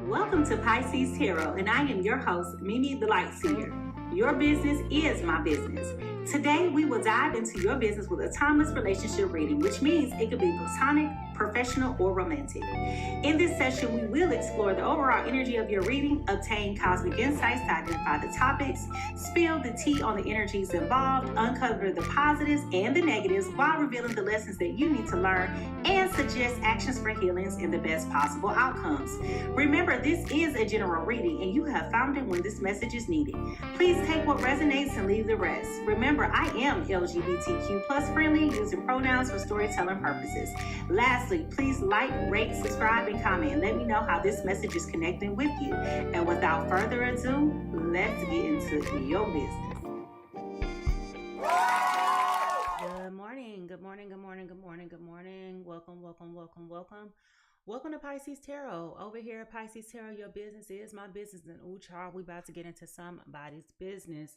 Welcome to Pisces Tarot, and I am your host, Mimi Lightseer. Your business is my business. Today, we will dive into your business with a timeless relationship reading, which means it could be platonic, professional, or romantic. In this session, we will explore the overall energy of your reading, obtain cosmic insights to identify the topics, spill the tea on the energies involved, uncover the positives and the negatives while revealing the lessons that you need to learn, and suggest actions for healings and the best possible outcomes. Remember, this is a general reading, and you have found it when this message is needed. Please take what resonates and leave the rest. Remember, I am LGBTQ plus friendly, using pronouns for storytelling purposes. Lastly, please like, rate, subscribe, and comment. Let me know how this message is connecting with you. And without further ado, let's get into your business. Good morning, good morning, good morning, good morning, good morning. Welcome, welcome, welcome, welcome. Welcome to Pisces Tarot. Over here at Pisces Tarot, your business is my business. And ooh, child, we about to get into somebody's business.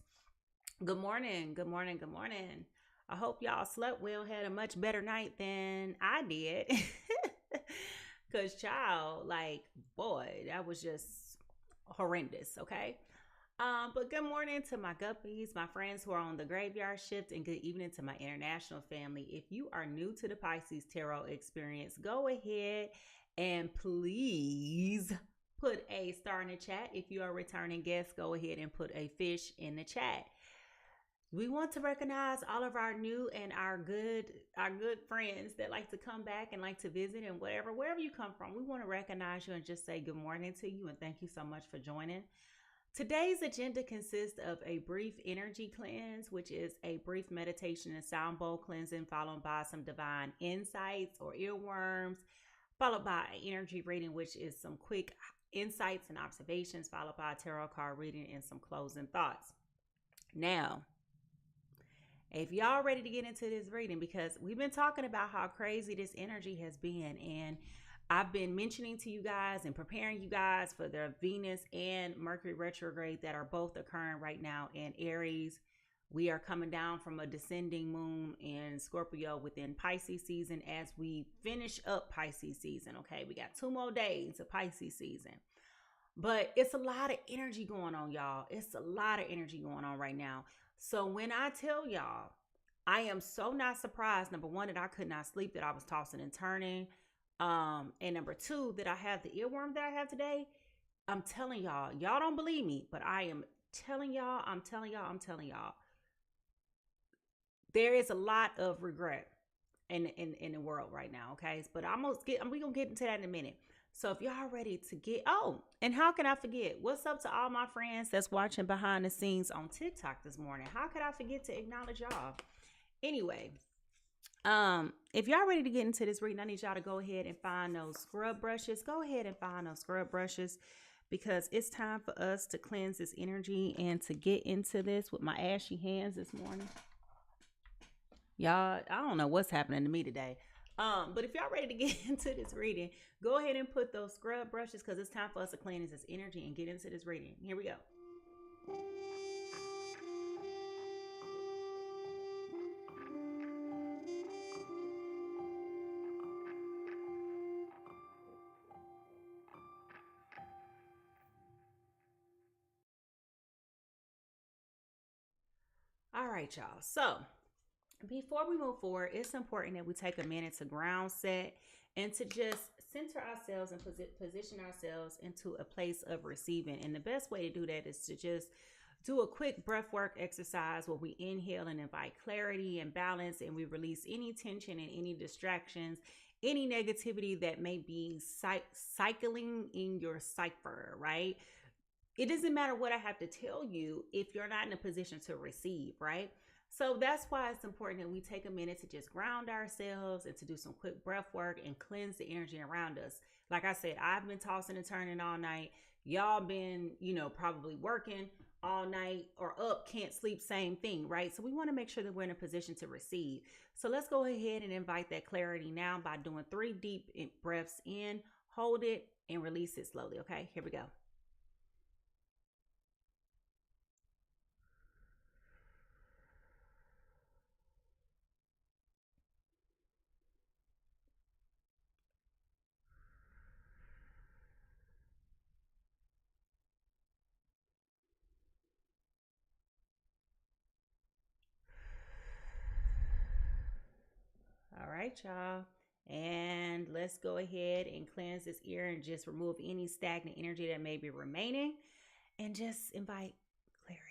Good morning, good morning, good morning. I hope y'all slept well, had a much better night than I did. Because, child, like, boy, that was just horrendous, okay? But good morning to my guppies, my friends who are on the graveyard shift, and good evening to my international family. If you are new to the Pisces Tarot experience, go ahead and please put a star in the chat. If you are a returning guest, go ahead and put a fish in the chat. We want to recognize all of our new and our good friends that like to come back and like to visit, and wherever you come from, we want to recognize you and just say good morning to you and thank you so much for joining. Today's agenda consists of a brief energy cleanse, which is a brief meditation and sound bowl cleansing, followed by some divine insights or earworms, followed by an energy reading, which is some quick insights and observations, followed by a tarot card reading and some closing thoughts. Now, if y'all ready to get into this reading, because we've been talking about how crazy this energy has been, and I've been mentioning to you guys and preparing you guys for the Venus and Mercury retrograde that are both occurring right now in Aries. We are coming down from a descending moon in Scorpio within Pisces season as we finish up Pisces season, okay? We got 2 more days of Pisces season. But it's a lot of energy going on, y'all. It's a lot of energy going on right now. So when I tell y'all, I am so not surprised, number one, that I could not sleep, that I was tossing and turning. And number two, that I have the earworm that I have today. I'm telling y'all, y'all don't believe me, but I am telling y'all, I'm telling y'all. There is a lot of regret in the world right now, okay? But we're gonna get into that in a minute. So if y'all ready to get, and how can I forget? What's up to all my friends that's watching behind the scenes on TikTok this morning? How could I forget to acknowledge y'all? Anyway, if y'all ready to get into this reading, I need y'all to go ahead and find those scrub brushes. Go ahead and find those scrub brushes, because it's time for us to cleanse this energy and to get into this with my ashy hands this morning. Y'all, I don't know what's happening to me today. But if y'all ready to get into this reading, go ahead and put those scrub brushes, because it's time for us to cleanse this energy and get into this reading. Here we go. All right, y'all. So before we move forward, it's important that we take a minute to ground set and to just center ourselves and position ourselves into a place of receiving. And the best way to do that is to just do a quick breath work exercise where we inhale and invite clarity and balance, and we release any tension and any distractions, any negativity that may be cycling in your cipher, right? It doesn't matter what I have to tell you if you're not in a position to receive, right? So that's why it's important that we take a minute to just ground ourselves and to do some quick breath work and cleanse the energy around us. Like I said, I've been tossing and turning all night. Y'all been, probably working all night or up, can't sleep, same thing, right? So we want to make sure that we're in a position to receive. So let's go ahead and invite that clarity now by doing 3 deep breaths in, hold it, and release it slowly, okay? Here we go. right, y'all. And let's go ahead and cleanse this ear and just remove any stagnant energy that may be remaining and just invite clarity.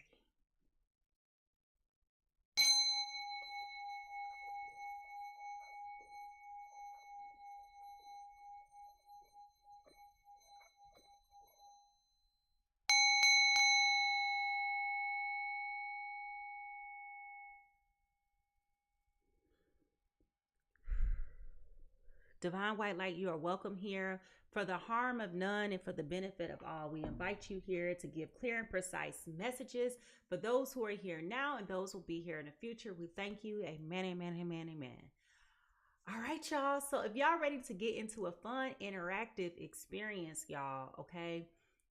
Divine white light, you are welcome here for the harm of none and for the benefit of all. We invite you here to give clear and precise messages for those who are here now and those who will be here in the future. We thank you. Amen, amen, amen, amen. All right, y'all. So if y'all ready to get into a fun, interactive experience, y'all, okay?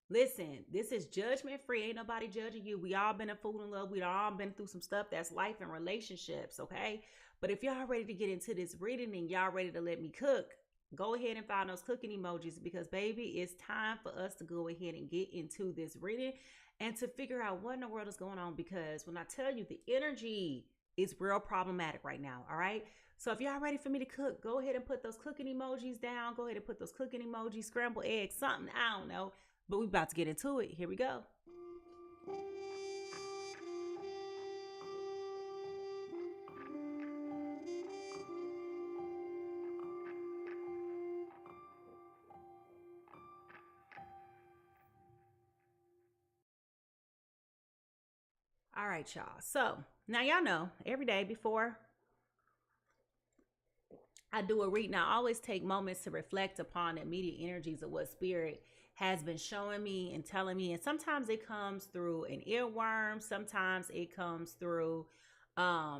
Listen, this is judgment free. Ain't nobody judging you. We all been a fool in love. We all been through some stuff. That's life and relationships, okay? But if y'all ready to get into this reading and y'all ready to let me cook, go ahead and find those cooking emojis because, baby, it's time for us to go ahead and get into this reading and to figure out what in the world is going on. Because when I tell you the energy is real problematic right now, all right? So if y'all ready for me to cook, go ahead and put those cooking emojis down. Go ahead and put those cooking emojis, scrambled eggs, something, I don't know. But we about to get into it. Here we go. All right, y'all. So now y'all know every day before I do a reading, I always take moments to reflect upon the immediate energies of what spirit has been showing me and telling me. And sometimes it comes through an earworm. Sometimes it comes through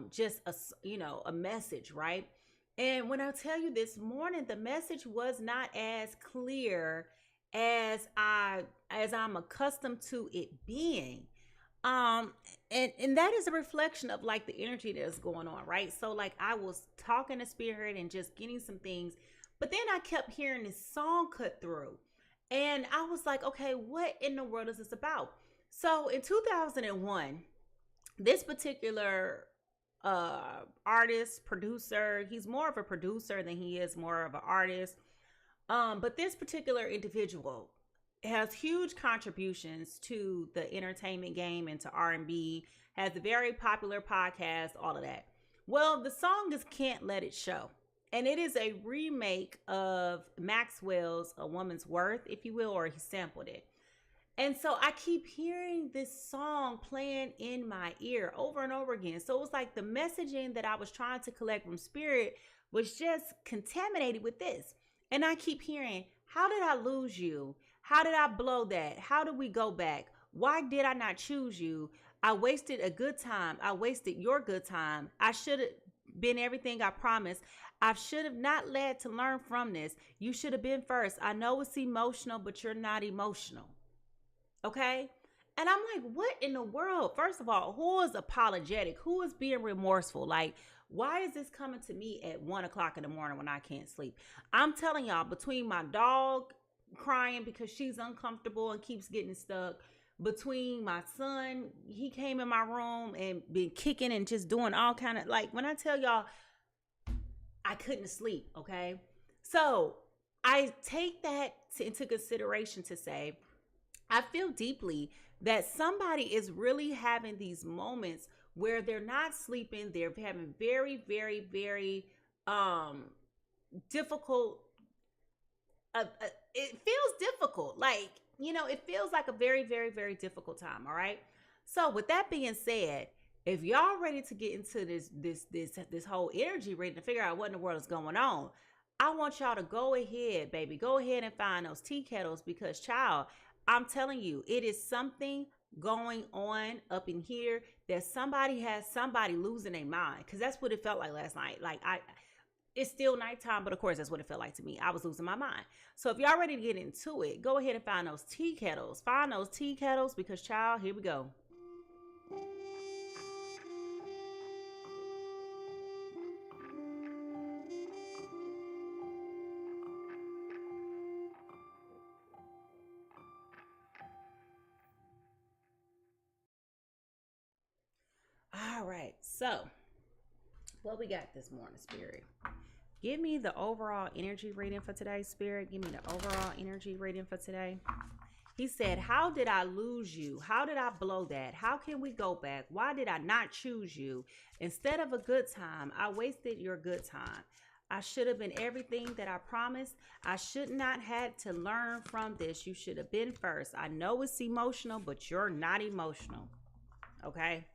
just a message, right? And when I tell you this morning, the message was not as clear as I'm accustomed to it being. um and that is a reflection of like the energy that's going on, right? So like I was talking to spirit and just getting some things, but then I kept hearing this song cut through and I was like, okay, what in the world is this about? So in 2001, this particular artist, producer, he's more of a producer than he is more of an artist. But this particular individual has huge contributions to the entertainment game and to R&B, has a very popular podcast, all of that. Well, the song is Can't Let It Show. And it is a remake of Maxwell's A Woman's Worth, if you will, or he sampled it. And so I keep hearing this song playing in my ear over and over again. So it was like the messaging that I was trying to collect from spirit was just contaminated with this. And I keep hearing, how did I lose you? How did I blow that? How did we go back? Why did I not choose you? I wasted a good time. I wasted your good time. I should have been everything I promised. I should have not led to learn from this. You should have been first. I know it's emotional, but you're not emotional. Okay? And I'm like, what in the world? First of all, who is apologetic? Who is being remorseful? Like, why is this coming to me at 1 o'clock in the morning when I can't sleep? I'm telling y'all, between my dog crying because she's uncomfortable and keeps getting stuck, between my son, he came in my room and been kicking and just doing all kind of, like, when I tell y'all, I couldn't sleep, okay? So I take that into consideration to say, I feel deeply that somebody is really having these moments where they're not sleeping. They're having very, very, very difficult. It feels difficult. Like, it feels like a very, very, very difficult time. All right. So with that being said, if y'all ready to get into this whole energy reading to figure out what in the world is going on, I want y'all to go ahead, baby. Go ahead and find those tea kettles because, child, I'm telling you, it is something going on up in here that somebody has somebody losing their mind. Because that's what it felt like last night. Like, it's still nighttime, but of course, that's what it felt like to me. I was losing my mind. So if y'all ready to get into it, go ahead and find those tea kettles. Find those tea kettles because, child, here we go. All right. So what we got this morning, Spirit? Give me the overall energy reading for today, Spirit. Give me the overall energy reading for today. He said, how did I lose you? How did I blow that? How can we go back? Why did I not choose you? Instead of a good time, I wasted your good time. I should have been everything that I promised. I should not had to learn from this. You should have been first. I know it's emotional, but you're not emotional. Okay?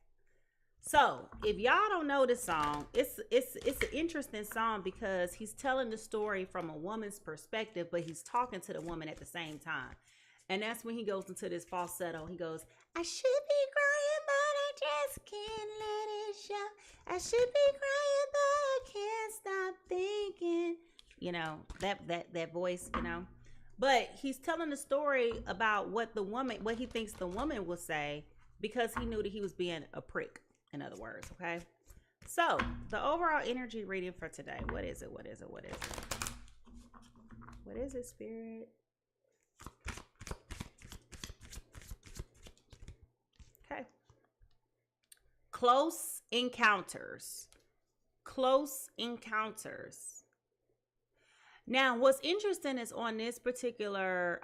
So, if y'all don't know this song, it's an interesting song because he's telling the story from a woman's perspective, but he's talking to the woman at the same time. And that's when he goes into this falsetto. He goes, I should be crying, but I just can't let it show. I should be crying, but I can't stop thinking. You know, that voice, you know. But he's telling the story about what he thinks the woman will say because he knew that he was being a prick, in other words, okay? So, the overall energy reading for today. What is it? What is it? What is it? What is it, Spirit? Okay. Close encounters. Close encounters. Now, what's interesting is on this particular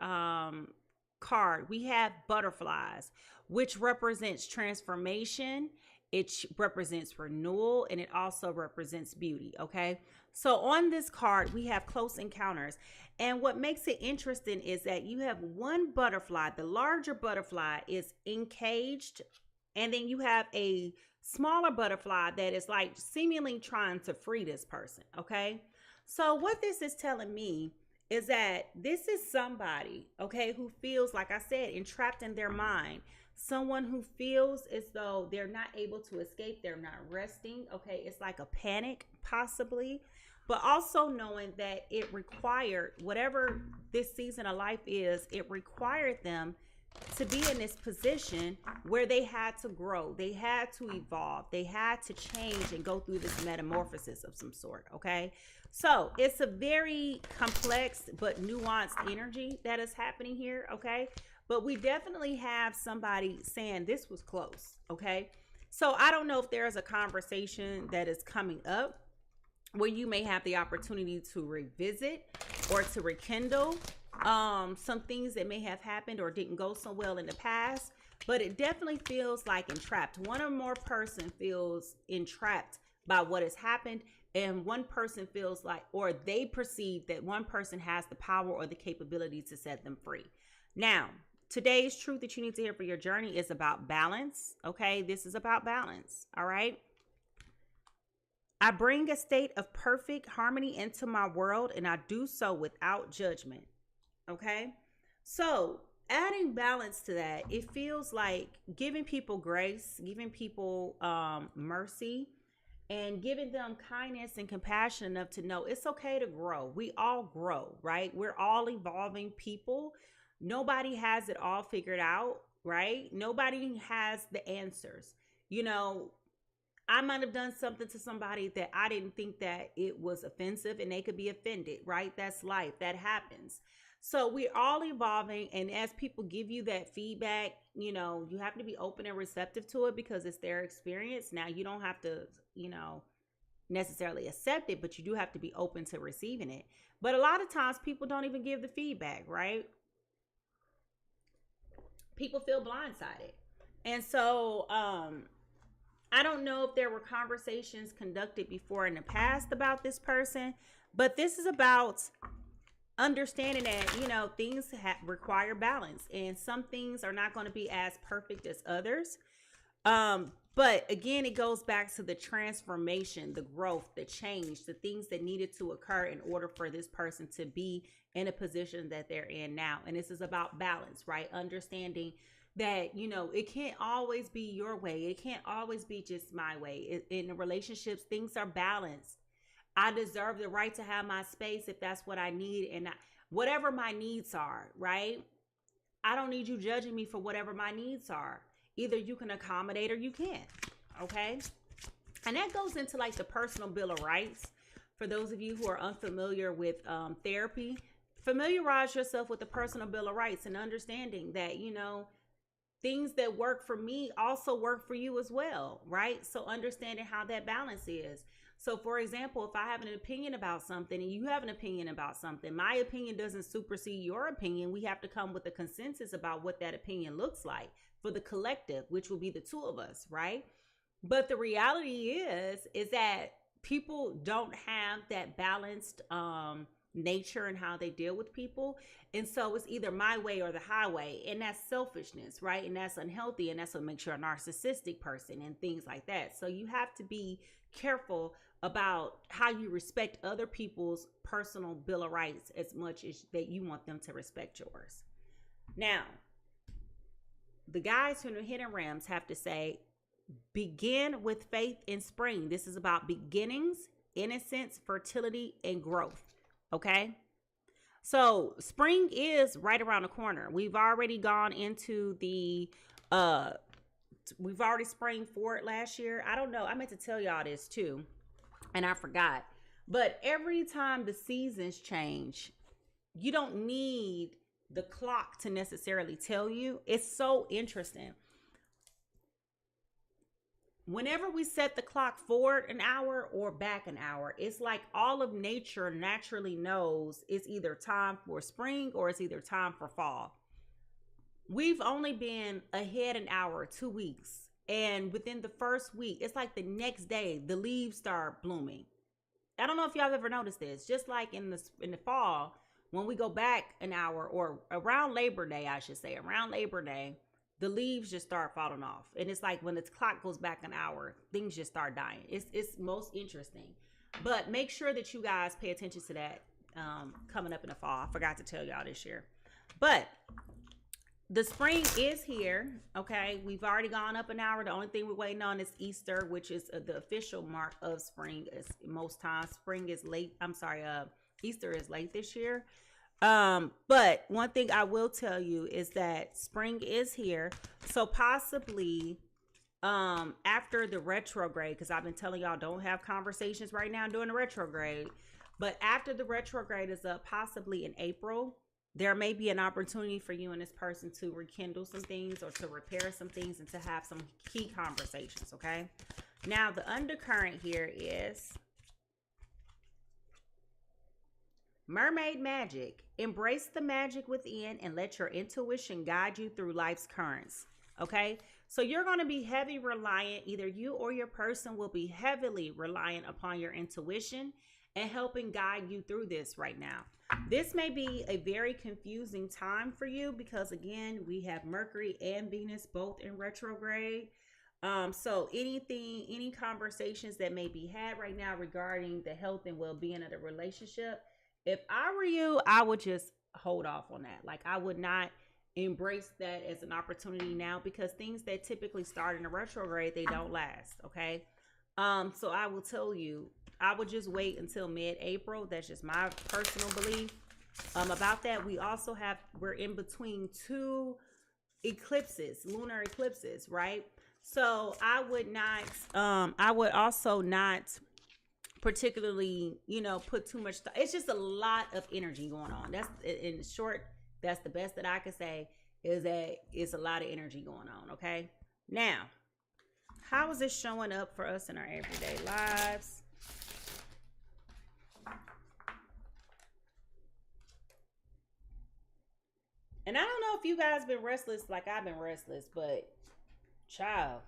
card, we have butterflies, which represents transformation. It represents renewal, and it also represents beauty, okay? So on this card, we have close encounters. And what makes it interesting is that you have one butterfly. The larger butterfly is encaged, and then you have a smaller butterfly that is like seemingly trying to free this person, okay? So what this is telling me is that this is somebody, okay, who feels, like I said, entrapped in their mind. Someone who feels as though they're not able to escape, they're not resting, okay? It's like a panic, possibly, but also knowing that it required, whatever this season of life is, it required them to be in this position where they had to grow, they had to evolve, they had to change and go through this metamorphosis of some sort, okay? So it's a very complex but nuanced energy that is happening here, okay? But we definitely have somebody saying this was close, okay? So I don't know if there is a conversation that is coming up where you may have the opportunity to revisit or to rekindle some things that may have happened or didn't go so well in the past, but it definitely feels like entrapped. One or more person feels entrapped by what has happened, and one person feels like, or they perceive that one person has the power or the capability to set them free. Now, today's truth that you need to hear for your journey is about balance, okay? This is about balance, all right? I bring a state of perfect harmony into my world, and I do so without judgment, okay? So adding balance to that, it feels like giving people grace, giving people mercy, and giving them kindness and compassion enough to know it's okay to grow. We all grow, right? We're all evolving people. Nobody has it all figured out, right? Nobody has the answers. You know, I might have done something to somebody that I didn't think that it was offensive, and they could be offended, right? That's life. That happens. So we're all evolving, and as people give you that feedback, you know, you have to be open and receptive to it because it's their experience. Now, you don't have to, you know, necessarily accept it, but you do have to be open to receiving it. But a lot of times people don't even give the feedback, right? People feel blindsided. And so I don't know if there were conversations conducted before in the past about this person, but this is about understanding that, you know, things require balance, and some things are not going to be as perfect as others. But again, it goes back to the transformation, the growth, the change, the things that needed to occur in order for this person to be in a position that they're in now. And this is about balance, right? Understanding that, you know, it can't always be your way. It can't always be just my way. In relationships, things are balanced. I deserve the right to have my space if that's what I need, and whatever my needs are, right? I don't need you judging me for whatever my needs are. Either you can accommodate or you can't, okay? And that goes into like the personal bill of rights. For those of you who are unfamiliar with therapy, familiarize yourself with the personal bill of rights and understanding that, you know, things that work for me also work for you as well, right? So understanding how that balance is. So for example, if I have an opinion about something and you have an opinion about something, my opinion doesn't supersede your opinion. We have to come with a consensus about what that opinion looks like for the collective, which will be the two of us, right? But the reality is that people don't have that balanced nature and how they deal with people. And so it's either my way or the highway. And that's selfishness, right? And that's unhealthy. And that's what makes you a narcissistic person and things like that. So you have to be careful about how you respect other people's personal bill of rights as much as that you want them to respect yours. Now, the guys from the hidden realms have to say, begin with faith in spring. This is about beginnings, innocence, fertility, and growth. Okay. So spring is right around the corner. We've already gone into the, we've already sprang forward last year. I don't know. I meant to tell y'all this too, and I forgot. But every time the seasons change, you don't need the clock to necessarily tell you. It's so interesting. Whenever we set the clock forward an hour or back an hour, it's like all of nature naturally knows it's either time for spring or it's either time for fall. We've only been ahead an hour, 2 weeks. And within the first week, it's like the next day, the leaves start blooming. I don't know if y'all have ever noticed this. Just like in the fall, when we go back an hour or around Labor Day, I should say, around Labor Day, the leaves just start falling off. And it's like when the clock goes back an hour, things just start dying. It's most interesting. But make sure that you guys pay attention to that coming up in the fall. I forgot to tell y'all this year. But the spring is here, okay? We've already gone up an hour. The only thing we're waiting on is Easter, which is the official mark of spring. Is most times spring is late. Easter is late this year. But one thing I will tell you is that spring is here. So possibly after the retrograde, because I've been telling y'all don't have conversations right now during the retrograde, but after the retrograde is up, possibly in April, there may be an opportunity for you and this person to rekindle some things or to repair some things and to have some key conversations, okay? Now, the undercurrent here is mermaid magic. Embrace the magic within and let your intuition guide you through life's currents. Okay. So you're going to be heavy reliant. Either you or your person will be heavily reliant upon your intuition and helping guide you through this right now. This may be a very confusing time for you because again, we have Mercury and Venus both in retrograde. So any conversations that may be had right now regarding the health and well-being of the relationship, if I were you, I would just hold off on that. Like I would not embrace that as an opportunity now because things that typically start in a retrograde, they don't last. Okay. So I will tell you, I would just wait until mid-April. That's just my personal belief. About that, we're in between two eclipses, lunar eclipses, right? So I would also not particularly, put too much it's just a lot of energy going on. That's in short, that's the best that I could say is that it's a lot of energy going on. Okay. Now, how is this showing up for us in our everyday lives? And I don't know if you guys been restless like I've been restless, but child,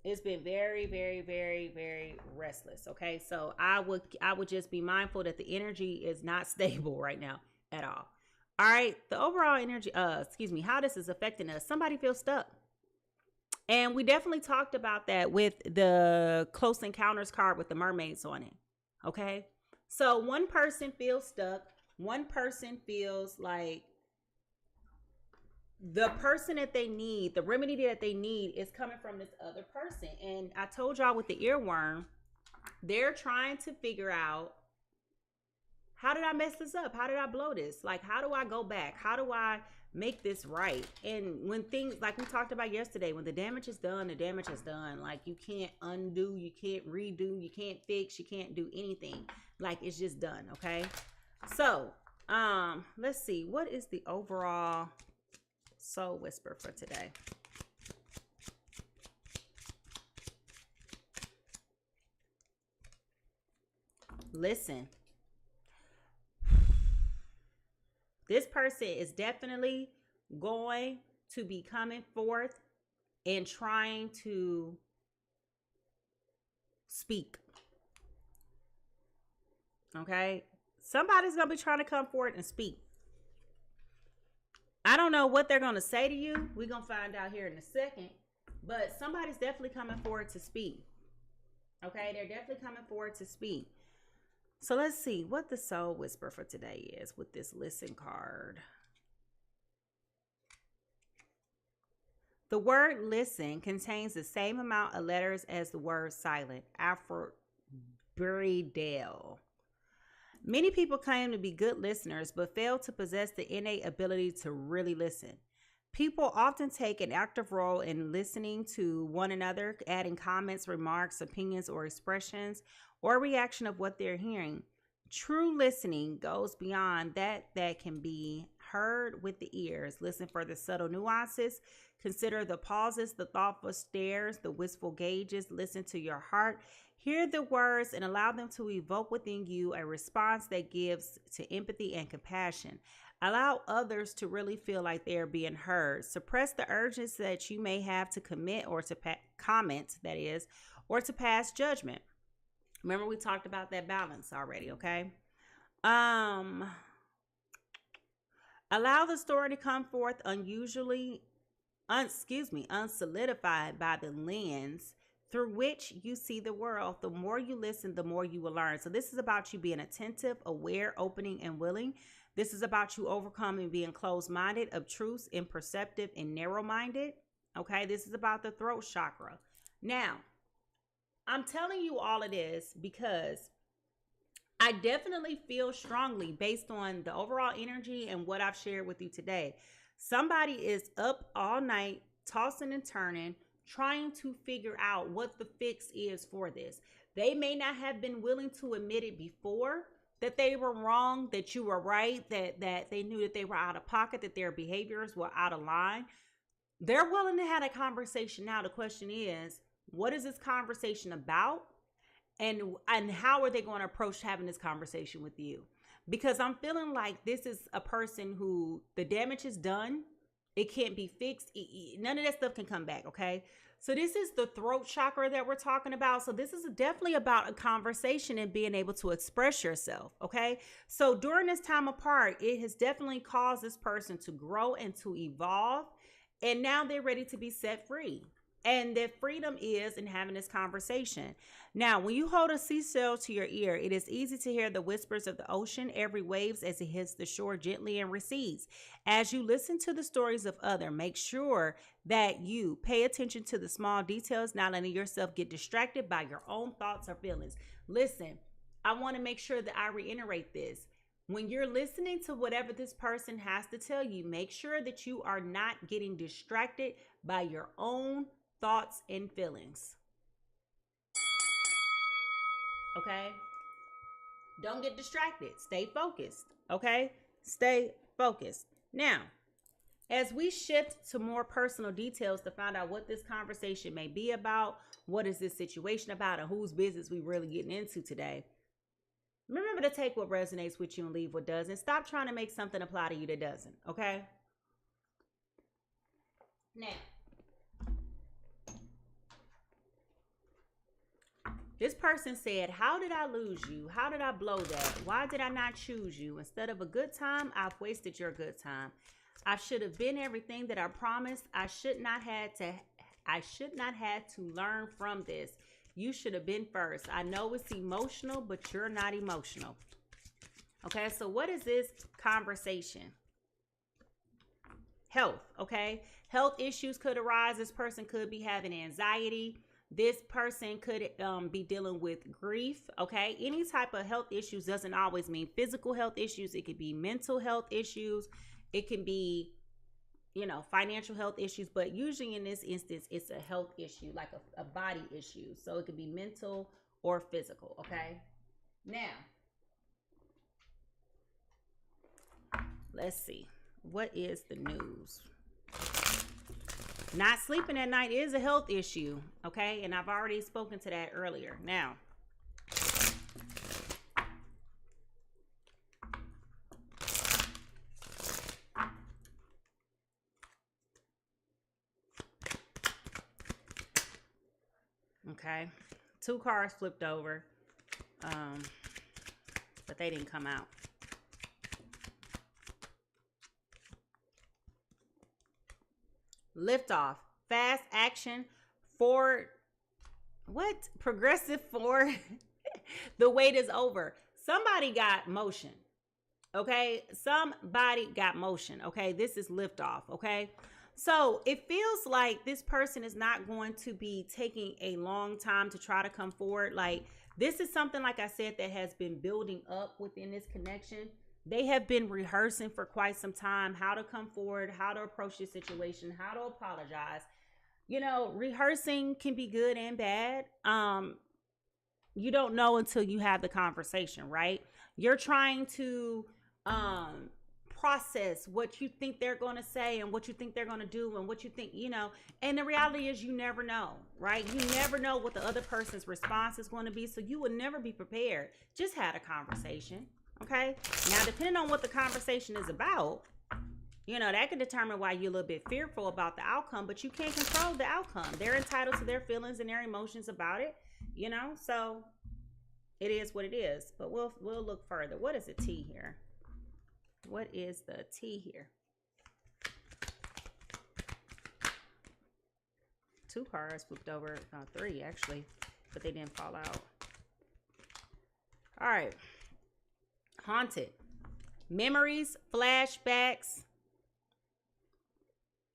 it's been very, very, very, very restless. Okay. So I would just be mindful that the energy is not stable right now at all. All right. The overall energy, how this is affecting us. Somebody feels stuck. And we definitely talked about that with the Close Encounters card with the mermaids on it. Okay. So one person feels stuck. One person feels like the person that they need, the remedy that they need is coming from this other person. And I told y'all with the earworm, they're trying to figure out, how did I mess this up? How did I blow this? Like, how do I go back? How do I make this right? And when things like we talked about yesterday, when the damage is done, the damage is done. Like you can't undo, you can't redo, you can't fix, you can't do anything. Like it's just done. Okay. So, let's see. What is the overall soul whisper for today? Listen. This person is definitely going to be coming forth and trying to speak. Okay? Somebody's going to be trying to come forward and speak. I don't know what they're going to say to you. We're going to find out here in a second. But somebody's definitely coming forward to speak. Okay? They're definitely coming forward to speak. So let's see what the soul whisper for today is with this listen card. The word listen contains the same amount of letters as the word silent. Buriedale. Many people claim to be good listeners, but fail to possess the innate ability to really listen. People often take an active role in listening to one another, adding comments, remarks, opinions, or expressions, or reaction of what they're hearing. True listening goes beyond that can be heard with the ears. Listen for the subtle nuances. Consider the pauses, the thoughtful stares, the wistful gazes. Listen to your heart. Hear the words and allow them to evoke within you a response that gives to empathy and compassion. Allow others to really feel like they are being heard. Suppress the urges that you may have to commit or to comment, that is, or to pass judgment. Remember, we talked about that balance already, okay? Allow the story to come forth unsolidified by the lens through which you see the world. The more you listen, the more you will learn. So this is about you being attentive, aware, opening, and willing. This is about you overcoming being closed-minded, obtuse, imperceptive, and narrow-minded. Okay, this is about the throat chakra. Now, I'm telling you all of this because I definitely feel strongly based on the overall energy and what I've shared with you today. Somebody is up all night, tossing and turning, trying to figure out what the fix is for this. They may not have been willing to admit it before, that they were wrong, that you were right, that they knew that they were out of pocket, that their behaviors were out of line. They're willing to have a conversation now. The question is, what is this conversation about? And how are they going to approach having this conversation with you? Because I'm feeling like this is a person who the damage is done. It can't be fixed. None of that stuff can come back, okay? So this is the throat chakra that we're talking about. So this is definitely about a conversation and being able to express yourself, okay? So during this time apart, it has definitely caused this person to grow and to evolve. And now they're ready to be set free. And that freedom is in having this conversation. Now, when you hold a seashell to your ear, it is easy to hear the whispers of the ocean, every waves as it hits the shore gently and recedes. As you listen to the stories of others, make sure that you pay attention to the small details, not letting yourself get distracted by your own thoughts or feelings. Listen, I want to make sure that I reiterate this. When you're listening to whatever this person has to tell you, make sure that you are not getting distracted by your own thoughts and feelings. Okay? Don't get distracted. Stay focused. Okay? Stay focused. Now, as we shift to more personal details to find out what this conversation may be about, what is this situation about, and whose business we really getting into today, remember to take what resonates with you and leave what doesn't. Stop trying to make something apply to you that doesn't. Okay? Now, this person said, how did I lose you? How did I blow that? Why did I not choose you? Instead of a good time, I've wasted your good time. I should have been everything that I promised. I should not have to learn from this. You should have been first. I know it's emotional, but you're not emotional. Okay, so what is this conversation? Health, okay? Health issues could arise. This person could be having anxiety. This person could be dealing with grief, okay? Any type of health issues doesn't always mean physical health issues. It could be mental health issues. It can be, financial health issues. But usually in this instance, it's a health issue, like a body issue. So it could be mental or physical, okay? Now, let's see. What is the news? Not sleeping at night is a health issue, okay? And I've already spoken to that earlier. Now, Okay. 2 cards flipped over. But they didn't come out. Liftoff. Fast action. Forward. What? Progressive forward. The wait is over. Somebody got motion. Okay. Somebody got motion. Okay. This is liftoff. Okay. So it feels like this person is not going to be taking a long time to try to come forward. Like, this is something, like I said, that has been building up within this connection. They have been rehearsing for quite some time how to come forward, how to approach this situation, how to apologize. You know, rehearsing can be good and bad. You don't know until you have the conversation, right? You're trying to process what you think they're going to say and what you think they're going to do and what you think, you know, and the reality is you never know, right? You never know what the other person's response is going to be. So you will never be prepared. Just had a conversation. Okay. Now, depending on what the conversation is about, you know, that can determine why you're a little bit fearful about the outcome, but you can't control the outcome. They're entitled to their feelings and their emotions about it, you know, so it is what it is, but we'll look further. What is the T here? What is the T here? 2 cards flipped over. 3 actually, but they didn't fall out. All right. Haunted. Memories, flashbacks,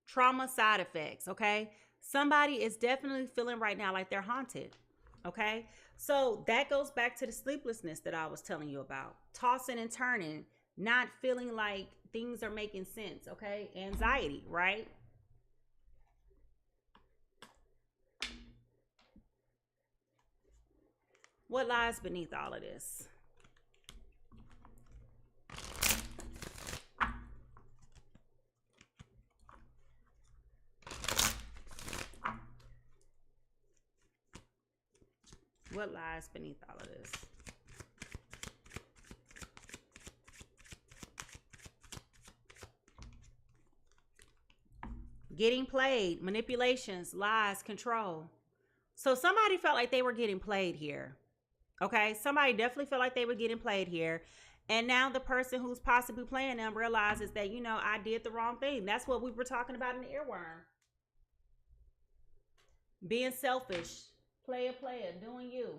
trauma side effects. Okay. Somebody is definitely feeling right now like they're haunted. Okay. So that goes back to the sleeplessness that I was telling you about. Tossing and turning. Not feeling like things are making sense, okay? Anxiety, right? What lies beneath all of this? What lies beneath all of this? Getting played, manipulations, lies, control. So somebody felt like they were getting played here. Okay, somebody definitely felt like they were getting played here. And now the person who's possibly playing them realizes that, you know, I did the wrong thing. That's what we were talking about in the earworm. Being selfish, player, doing you.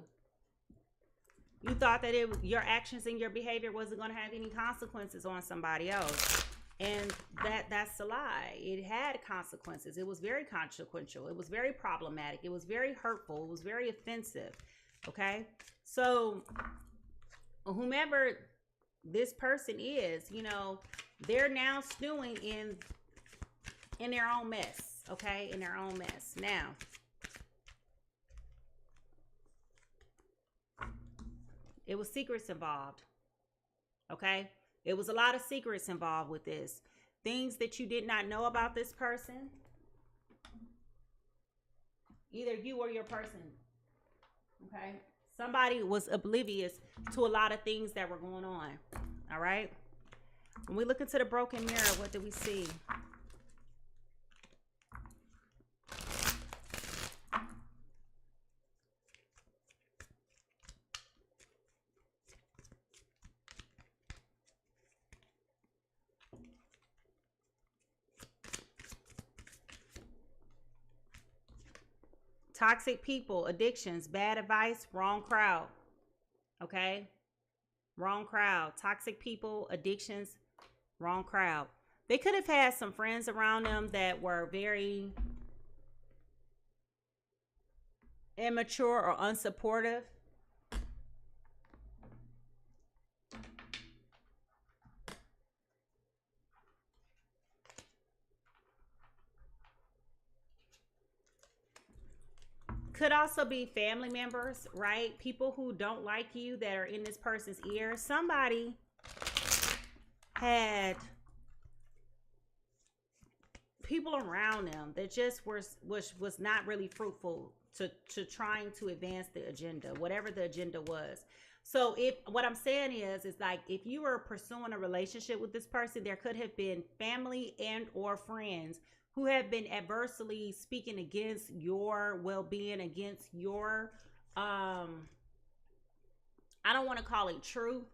You thought that your actions and your behavior wasn't going to have any consequences on somebody else. And that's a lie. It had consequences. It was very consequential. It was very problematic. It was very hurtful. It was very offensive. Okay. So whomever this person is, you know, they're now stewing in their own mess. Okay. In their own mess. Now, it was secrets involved. Okay. It was a lot of secrets involved with this. Things that you did not know about this person. Either you or your person. Okay. Somebody was oblivious to a lot of things that were going on. All right. When we look into the broken mirror, what do we see? Toxic people, addictions, bad advice, wrong crowd. Okay? Wrong crowd. Toxic people, addictions, wrong crowd. They could have had some friends around them that were very immature or unsupportive. Could also be family members, right? People who don't like you that are in this person's ear. Somebody had people around them that just was not really fruitful to trying to advance the agenda, whatever the agenda was. So what I'm saying is like, if you were pursuing a relationship with this person, there could have been family and or friends who have been adversely speaking against your well-being, against your, I don't want to call it truth,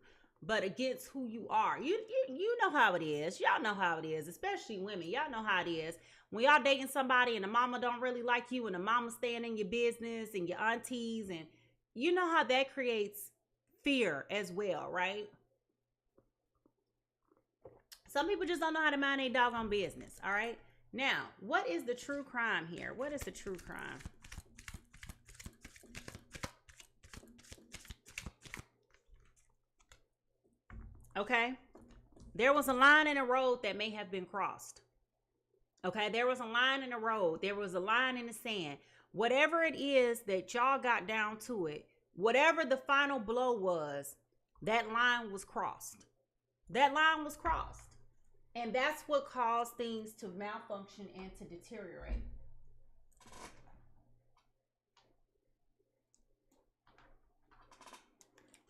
but against who you are. You know how it is. Y'all know how it is, especially women. Y'all know how it is. When y'all dating somebody and the mama don't really like you and the mama staying in your business and your aunties, and you know how that creates fear as well, right? Some people just don't know how to mind their doggone business, all right? Now, what is the true crime here? What is the true crime? Okay? There was a line in the road that may have been crossed. Okay? There was a line in the road. There was a line in the sand. Whatever it is that y'all got down to it, whatever the final blow was, that line was crossed. That line was crossed. And that's what caused things to malfunction and to deteriorate.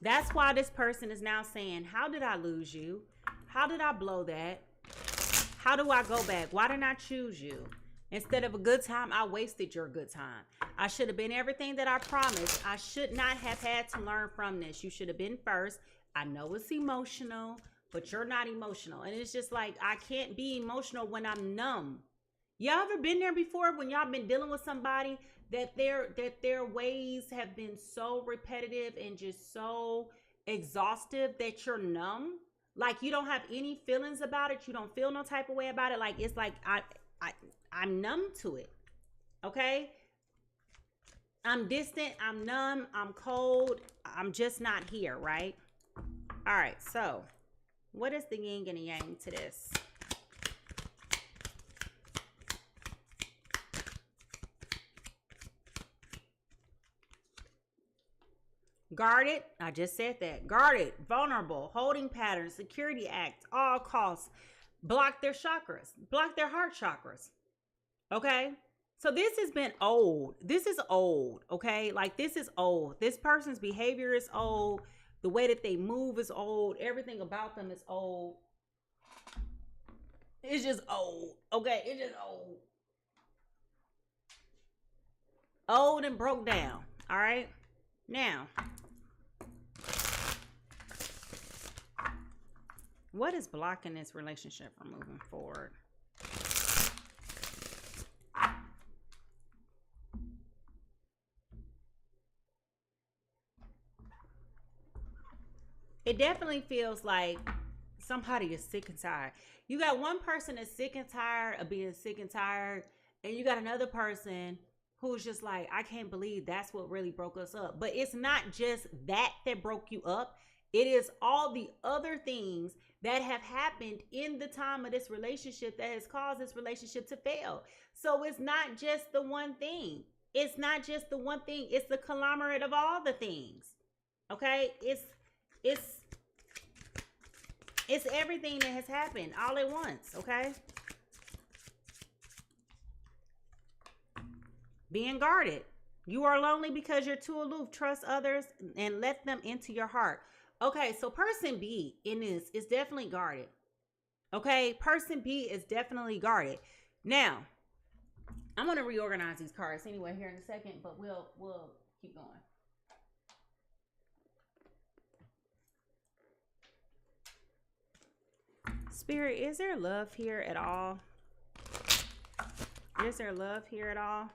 That's why this person is now saying, how did I lose you? How did I blow that? How do I go back? Why didn't I choose you? Instead of a good time, I wasted your good time. I should have been everything that I promised. I should not have had to learn from this. You should have been first. I know it's emotional, but you're not emotional. And it's just like, I can't be emotional when I'm numb. Y'all ever been there before when y'all been dealing with somebody that their ways have been so repetitive and just so exhaustive that you're numb? Like you don't have any feelings about it. You don't feel no type of way about it. Like it's like I'm numb to it. Okay? I'm distant, I'm numb, I'm cold. I'm just not here, right? All right, so what is the yin and the yang to this? Guarded, I just said that. Guarded, vulnerable, holding patterns, security act, all costs. Block their chakras, block their heart chakras. Okay? So this has been old. This is old, okay? Like this is old. This person's behavior is old. The way that they move is old. Everything about them is old. It's just old, okay? It's just old. Old and broke down, all right? Now, what is blocking this relationship from moving forward? It definitely feels like somebody is sick and tired. You got one person that's sick and tired of being sick and tired, and you got another person who's just like, I can't believe that's what really broke us up. But it's not just that broke you up. It is all the other things that have happened in the time of this relationship that has caused this relationship to fail. So it's not just the one thing. It's not just the one thing. It's the conglomerate of all the things. Okay? It's everything that has happened all at once, okay? Being guarded. You are lonely because you're too aloof. Trust others and let them into your heart. Okay, so person B in this is definitely guarded. Okay, person B is definitely guarded. Now, I'm going to reorganize these cards anyway here in a second, but we'll keep going. Spirit, is there love here at all? Is there love here at all?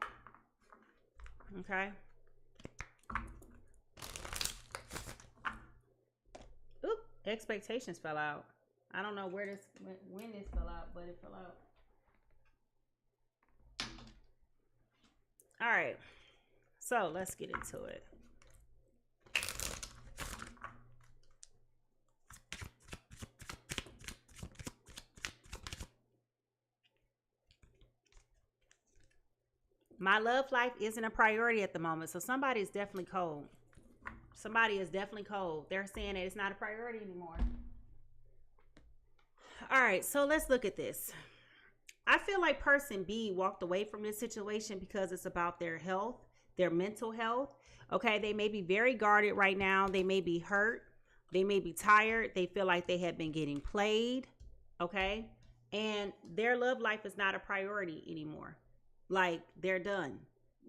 Okay. Oop, expectations fell out. I don't know when this fell out, but it fell out. All right. So let's get into it. My love life isn't a priority at the moment. So somebody is definitely cold. Somebody is definitely cold. They're saying that it's not a priority anymore. All right, so let's look at this. I feel like person B walked away from this situation because it's about their health, their mental health. Okay, they may be very guarded right now. They may be hurt. They may be tired. They feel like they have been getting played. Okay, and their love life is not a priority anymore. Like, they're done.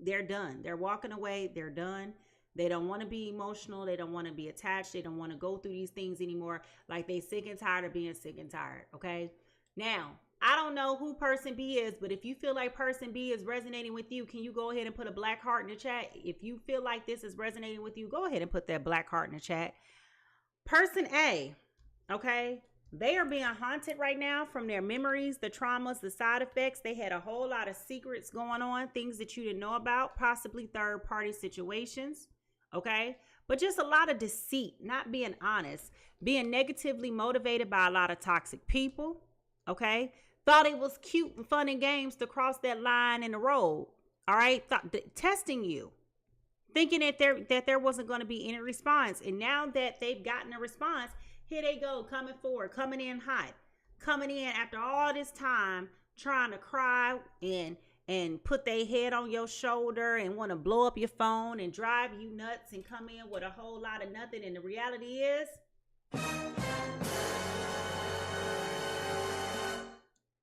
They're done. They're walking away. They're done. They don't want to be emotional. They don't want to be attached. They don't want to go through these things anymore. Like, they sick and tired of being sick and tired. Okay. Now, I don't know who person B is, but if you feel like person B is resonating with you, can you go ahead and put a black heart in the chat? If you feel like this is resonating with you, go ahead and put that black heart in the chat. Person A, okay, they are being haunted right now from their memories, the traumas, the side effects. They had a whole lot of secrets going on, things that you didn't know about, possibly third-party situations, okay? But just a lot of deceit, not being honest, being negatively motivated by a lot of toxic people, okay? Thought it was cute and fun and games to cross that line in the road, all right? Testing you, thinking that there wasn't going to be any response. And now that they've gotten a response, here they go, coming forward, coming in hot, coming in after all this time, trying to cry and put their head on your shoulder and want to blow up your phone and drive you nuts and come in with a whole lot of nothing. And the reality is,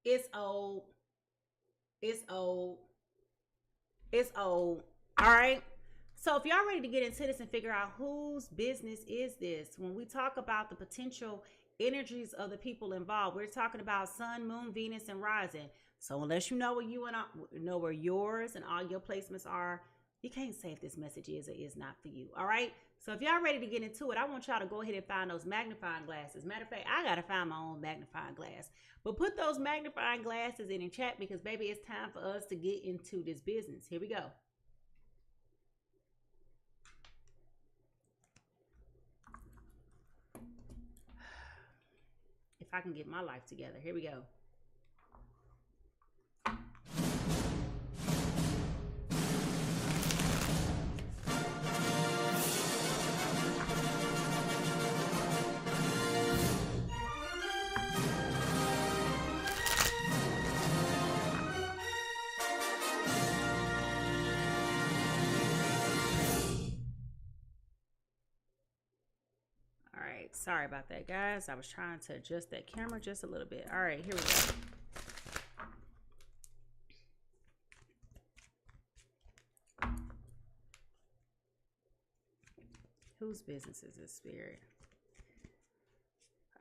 it's old. It's old. It's old. All right. So if y'all ready to get into this and figure out whose business is this, when we talk about the potential energies of the people involved, we're talking about sun, moon, Venus, and rising. So unless you know where you and I know where yours and all your placements are, you can't say if this message is or is not for you. All right. So if y'all ready to get into it, I want y'all to go ahead and find those magnifying glasses. Matter of fact, I got to find my own magnifying glass. But put those magnifying glasses in the chat because, baby, it's time for us to get into this business. Here we go. If I can get my life together. Here we go. Sorry about that, guys. I was trying to adjust that camera just a little bit. All right, here we go. Whose business is this, Spirit?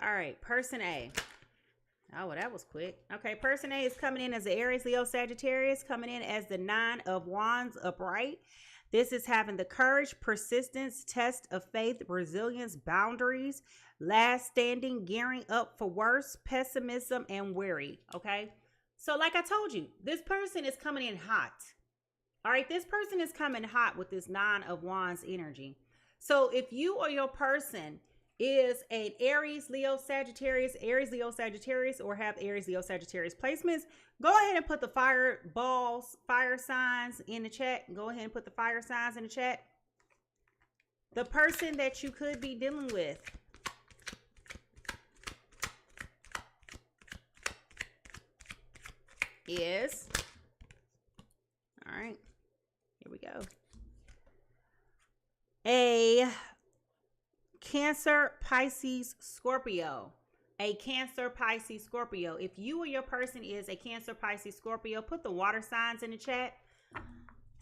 All right, person A. Oh, well, that was quick. Okay, person A is coming in as the Aries, Leo, Sagittarius, coming in as the 9 of Wands upright. This is having the courage, persistence, test of faith, resilience, boundaries, last standing, gearing up for worse, pessimism, and weary. Okay. So like I told you, this person is coming in hot. All right. This person is coming hot with this 9 of Wands energy. So if you or your person is an Aries, Leo, Sagittarius, or have Aries, Leo, Sagittarius placements, go ahead and put the fire signs in the chat. Go ahead and put the fire signs in the chat. The person that you could be dealing with is, all right, here we go, a Cancer, Pisces, Scorpio. A Cancer, Pisces, Scorpio. If you or your person is a Cancer, Pisces, Scorpio, put the water signs in the chat.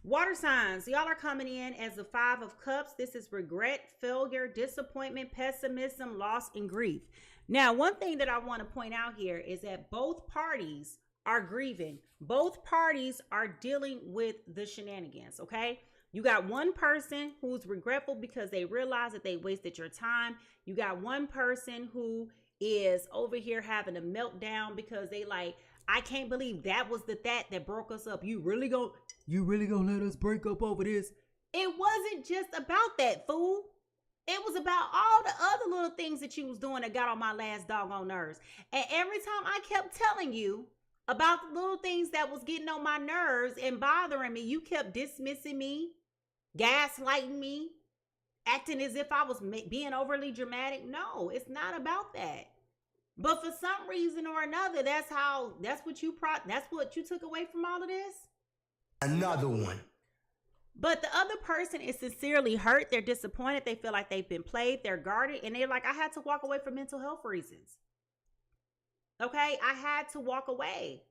Water signs, y'all are coming in as the 5 of Cups. This is regret, failure, disappointment, pessimism, loss, and grief. Now, one thing that I want to point out here is that both parties are grieving. Both parties are dealing with the shenanigans, okay? You got one person who's regretful because they realize that they wasted your time. You got one person who is over here having a meltdown because they like, I can't believe that was that broke us up. You really gonna let us break up over this? It wasn't just about that, fool. It was about all the other little things that you was doing that got on my last doggone nerves. And every time I kept telling you about the little things that was getting on my nerves and bothering me, you kept dismissing me, gaslighting me, acting as if I was being overly dramatic. No, it's not about that. But for some reason or another, that's what you took away from all of this. Another one. But the other person is sincerely hurt. They're disappointed. They feel like they've been played. They're guarded. And they're like, I had to walk away for mental health reasons. Okay, I had to walk away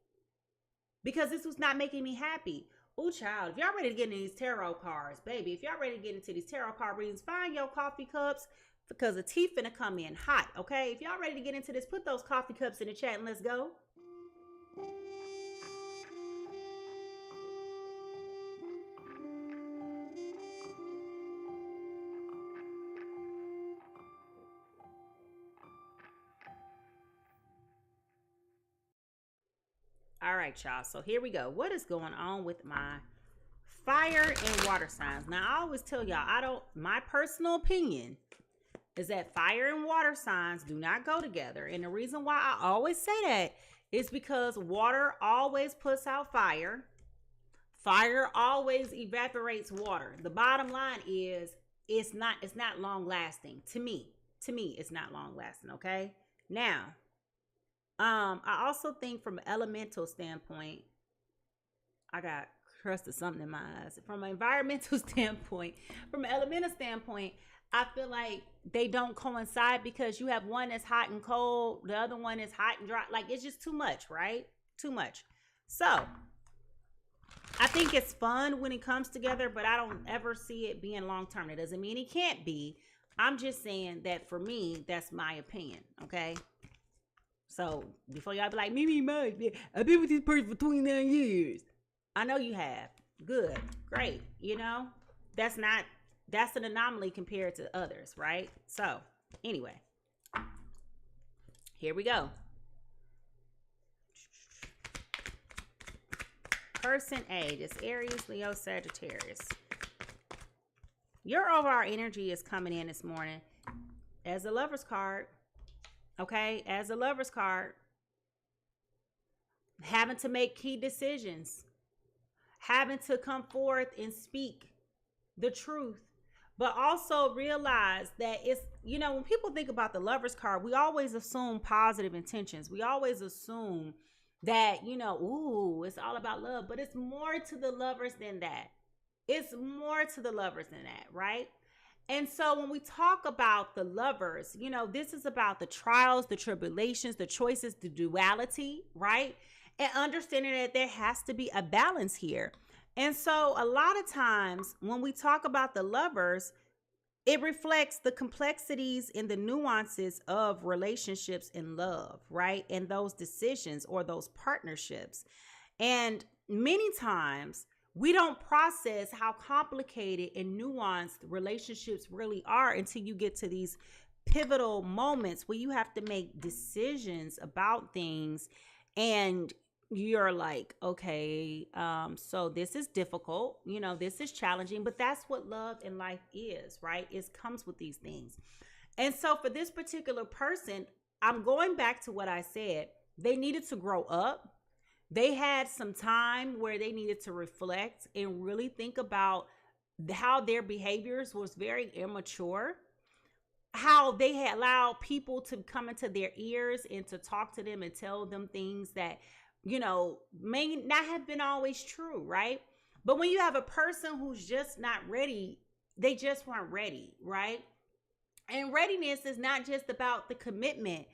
because this was not making me happy. Oh, child, if y'all ready to get into these tarot cards, baby, if y'all ready to get into these tarot card readings, find your coffee cups because the tea finna come in hot, okay? If y'all ready to get into this, put those coffee cups in the chat and let's go. All right, y'all. So here we go. What is going on with my fire and water signs? Now, I always tell y'all, my personal opinion is that fire and water signs do not go together. And the reason why I always say that is because water always puts out fire. Fire always evaporates water. The bottom line is it's not long lasting. To me, it's not long lasting, okay? Now, I also think from an elemental standpoint, I got crust or something in my eyes. From an environmental standpoint, from an elemental standpoint, I feel like they don't coincide because you have one that's hot and cold, the other one is hot and dry. Like, it's just too much, right? Too much. So I think it's fun when it comes together, but I don't ever see it being long term. It doesn't mean it can't be. I'm just saying that for me, that's my opinion, okay? So before y'all be like, Mimi, I've been with this person for 29 years. I know you have. Good. Great. You know, that's an anomaly compared to others, right? So anyway, here we go. Person A, this Aries, Leo, Sagittarius. Your overall energy is coming in this morning as a Lover's card. Okay, as a Lover's card, having to make key decisions, having to come forth and speak the truth, but also realize that it's, you know, when people think about the Lover's card, we always assume positive intentions. We always assume that, you know, ooh, it's all about love, but it's more to the lovers than that. It's more to the lovers than that, right? And so when we talk about the lovers, you know, this is about the trials, the tribulations, the choices, the duality, right? And understanding that there has to be a balance here. And so a lot of times when we talk about the lovers, it reflects the complexities and the nuances of relationships and love, right? And those decisions or those partnerships. And many times we don't process how complicated and nuanced relationships really are until you get to these pivotal moments where you have to make decisions about things and you're like, okay, so this is difficult, you know, this is challenging, but that's what love and life is, right? It comes with these things. And so for this particular person, I'm going back to what I said. They needed to grow up. They had some time where they needed to reflect and really think about how their behaviors was very immature, how they had allowed people to come into their ears and to talk to them and tell them things that, you know, may not have been always true, right? But when you have a person who's just not ready, they just weren't ready, right? And readiness is not just about the commitment.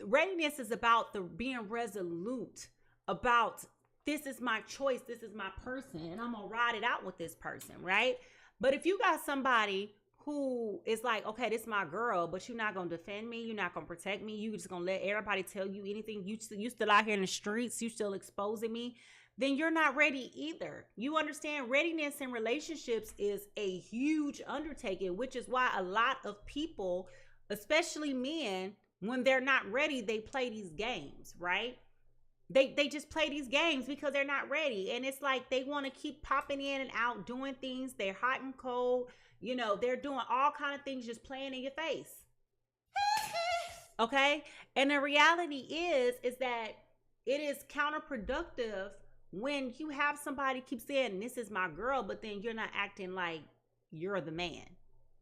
Readiness is about the being resolute about this is my choice, this is my person, and I'm gonna ride it out with this person, right? But if you got somebody who is like, okay, this is my girl, but you're not gonna defend me, you're not gonna protect me, you just gonna let everybody tell you anything, you still out here in the streets, you still exposing me, then you're not ready either. You understand, readiness in relationships is a huge undertaking, which is why a lot of people, especially men, when they're not ready, they play these games, right? They just play these games because they're not ready. And it's like they want to keep popping in and out, doing things. They're hot and cold. You know, they're doing all kind of things, just playing in your face. Okay? And the reality is that it is counterproductive when you have somebody keep saying, this is my girl, but then you're not acting like you're the man.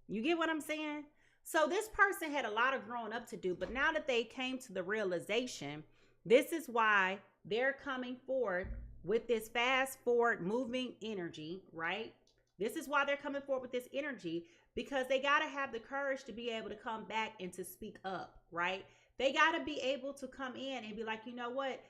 You get what I'm saying? So this person had a lot of growing up to do, but now that they came to the realization, this is why they're coming forth with this fast forward moving energy, right? This is why they're coming forward with this energy, because they got to have the courage to be able to come back and to speak up, right? They got to be able to come in and be like, you know what?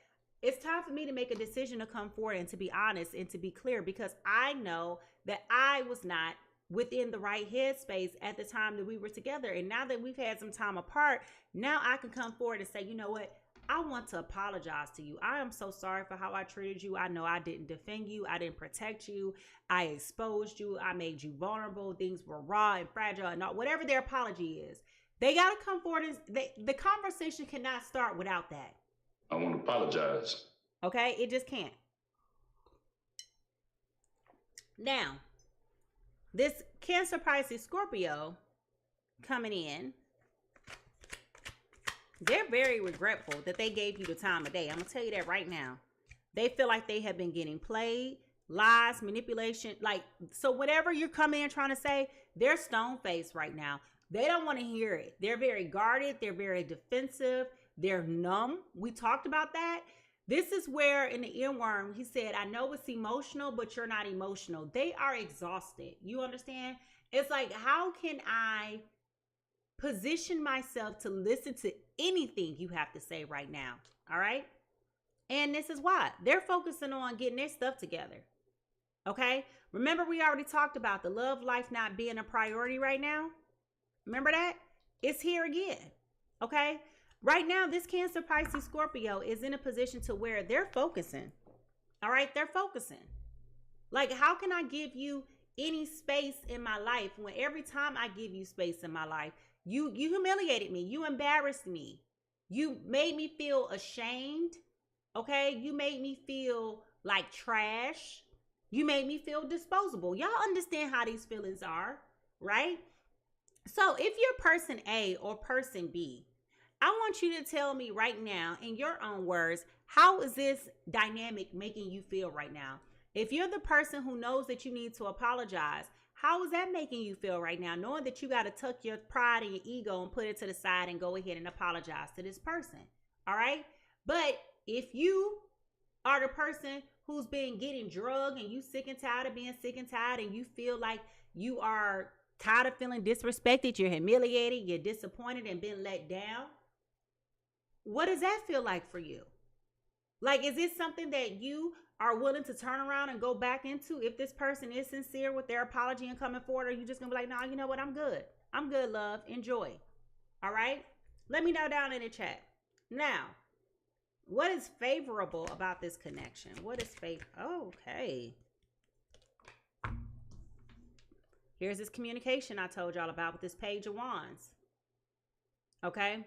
It's time for me to make a decision to come forward and to be honest and to be clear, because I know that I was not within the right headspace at the time that we were together. And now that we've had some time apart, now I can come forward and say, you know what? I want to apologize to you. I am so sorry for how I treated you. I know I didn't defend you. I didn't protect you. I exposed you. I made you vulnerable. Things were raw and fragile and not whatever their apology is. They got to come forward. The conversation cannot start without that. I want to apologize. Okay? It just can't. Now, this Cancer, Pisces, Scorpio coming in, they're very regretful that they gave you the time of day. I'm going to tell you that right now. They feel like they have been getting played, lies, manipulation. Like, so whatever you're coming in trying to say, they're stone-faced right now. They don't want to hear it. They're very guarded. They're very defensive. They're numb. We talked about that. This is where in the Earworm, he said, I know it's emotional, but you're not emotional. They are exhausted. You understand? It's like, how can I position myself to listen to anything you have to say right now? All right. And this is why they're focusing on getting their stuff together. Okay. Remember, we already talked about the love life not being a priority right now. Remember that? It's here again. Okay. Right now, this Cancer, Pisces, Scorpio is in a position to where they're focusing. All right. They're focusing. Like, how can I give you any space in my life when every time I give you space in my life, you humiliated me. You embarrassed me. You made me feel ashamed. Okay. You made me feel like trash. You made me feel disposable. Y'all understand how these feelings are, right? So if you're person A or person B, I want you to tell me right now in your own words, how is this dynamic making you feel right now? If you're the person who knows that you need to apologize, how is that making you feel right now? Knowing that you got to tuck your pride and your ego and put it to the side and go ahead and apologize to this person. All right. But if you are the person who's been getting drugged and you sick and tired of being sick and tired and you feel like you are tired of feeling disrespected, you're humiliated, you're disappointed and been let down, what does that feel like for you? Like, is this something that you are willing to turn around and go back into if this person is sincere with their apology and coming forward? Or are you just going to be like, no, you know what? I'm good. I'm good, love. Enjoy. All right. Let me know down in the chat. Now, what is favorable about this connection? What is favorable? Okay. Here's this communication I told y'all about with this Page of Wands. Okay.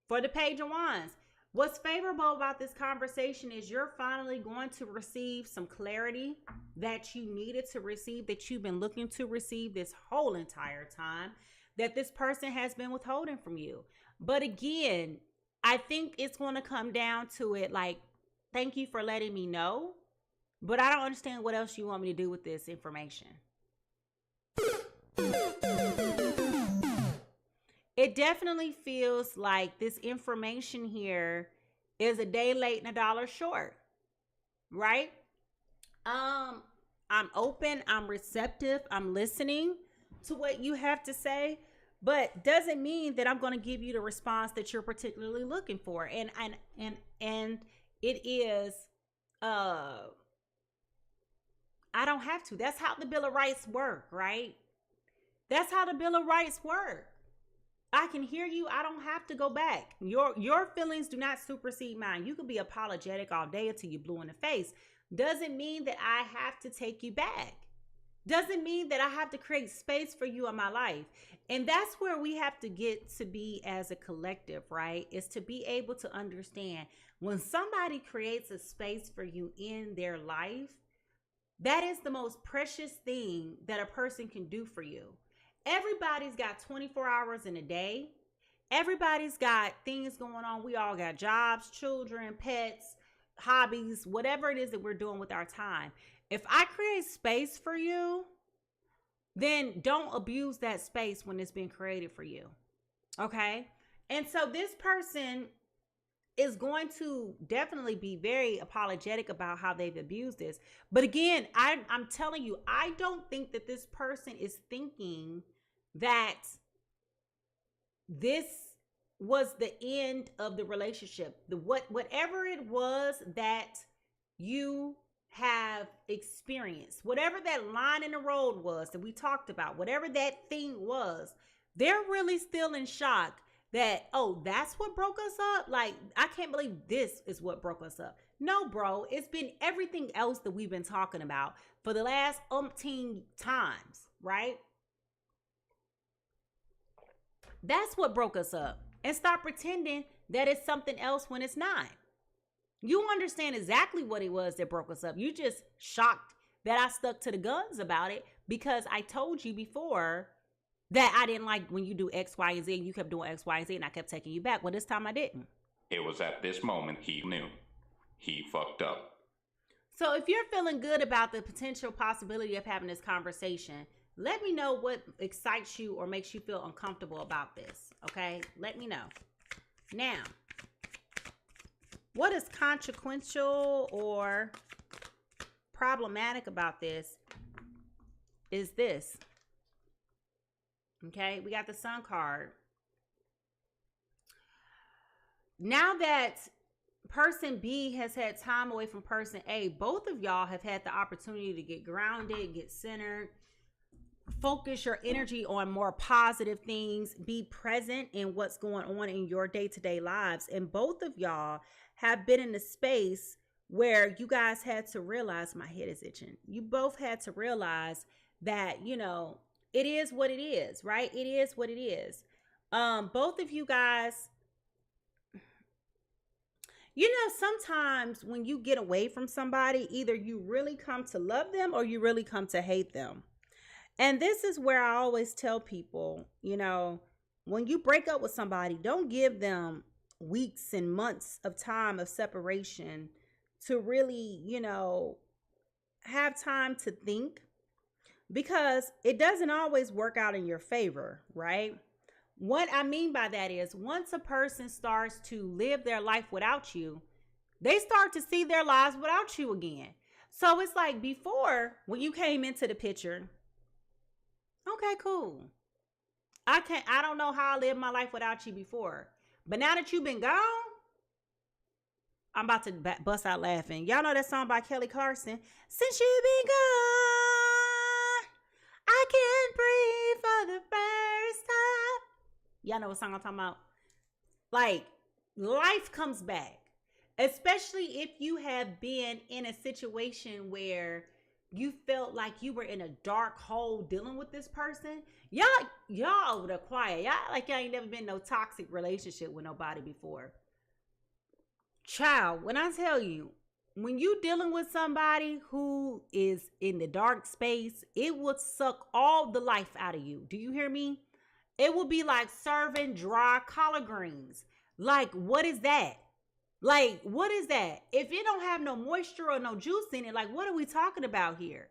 For the Page of Wands, what's favorable about this conversation is you're finally going to receive some clarity that you needed to receive, that you've been looking to receive this whole entire time, that this person has been withholding from you. But again, I think it's going to come down to it like, thank you for letting me know, but I don't understand what else you want me to do with this information. It definitely feels like this information here is a day late and a dollar short, right? I'm open, I'm receptive, I'm listening to what you have to say, but doesn't mean that I'm going to give you the response that you're particularly looking for. And it is, I don't have to. That's how the Bill of Rights work, right? That's how the Bill of Rights work. I can hear you. I don't have to go back. Your feelings do not supersede mine. You can be apologetic all day until you're blue in the face. Doesn't mean that I have to take you back. Doesn't mean that I have to create space for you in my life. And that's where we have to get to be as a collective, right? Is to be able to understand when somebody creates a space for you in their life, that is the most precious thing that a person can do for you. Everybody's got 24 hours in a day. Everybody's got things going on. We all got jobs, children, pets, hobbies, whatever it is that we're doing with our time. If I create space for you, then don't abuse that space when it's been created for you. Okay? And so this person is going to definitely be very apologetic about how they've abused this. But again, I'm telling you, I don't think that this person is thinking that this was the end of the relationship. Whatever it was that you have experienced, whatever that line in the road was that we talked about, whatever that thing was, they're really still in shock that, oh, that's what broke us up. Like, I can't believe this is what broke us up. No, bro, it's been everything else that we've been talking about for the last umpteen times, right? That's what broke us up. And stop pretending that it's something else when it's not. You understand exactly what it was that broke us up. You just shocked that I stuck to the guns about it because I told you before that I didn't like when you do X, Y, and Z, and you kept doing X, Y, and Z, and I kept taking you back. Well, this time I didn't. It was at this moment he knew. He fucked up. So if you're feeling good about the potential possibility of having this conversation, let me know what excites you or makes you feel uncomfortable about this, okay? Let me know. Now, what is consequential or problematic about this is this. Okay, we got the Sun card. Now that person B has had time away from person A, both of y'all have had the opportunity to get grounded, get centered, focus your energy on more positive things, be present in what's going on in your day-to-day lives. And both of y'all have been in a space where you guys had to realize, my head is itching. You both had to realize that, you know, it is what it is, right? It is what it is. Both of you guys, you know, sometimes when you get away from somebody, either you really come to love them or you really come to hate them. And this is where I always tell people, you know, when you break up with somebody, don't give them weeks and months of time of separation to really, you know, have time to think, because it doesn't always work out in your favor, right? What I mean by that is once a person starts to live their life without you, they start to see their lives without you again. So it's like before, when you came into the picture, okay, cool. I don't know how I lived my life without you before. But now that you've been gone, I'm about to bust out laughing. Y'all know that song by Kelly Clarkson? Since you've been gone, I can't breathe for the first time. Y'all know what song I'm talking about? Like, life comes back. Especially if you have been in a situation where you felt like you were in a dark hole dealing with this person. Y'all over the quiet. Y'all like y'all ain't never been in no toxic relationship with nobody before. Child, when I tell you, when you dealing with somebody who is in the dark space, it will suck all the life out of you. Do you hear me? It will be like serving dry collard greens. Like, what is that? Like, what is that? If it don't have no moisture or no juice in it, like, what are we talking about here?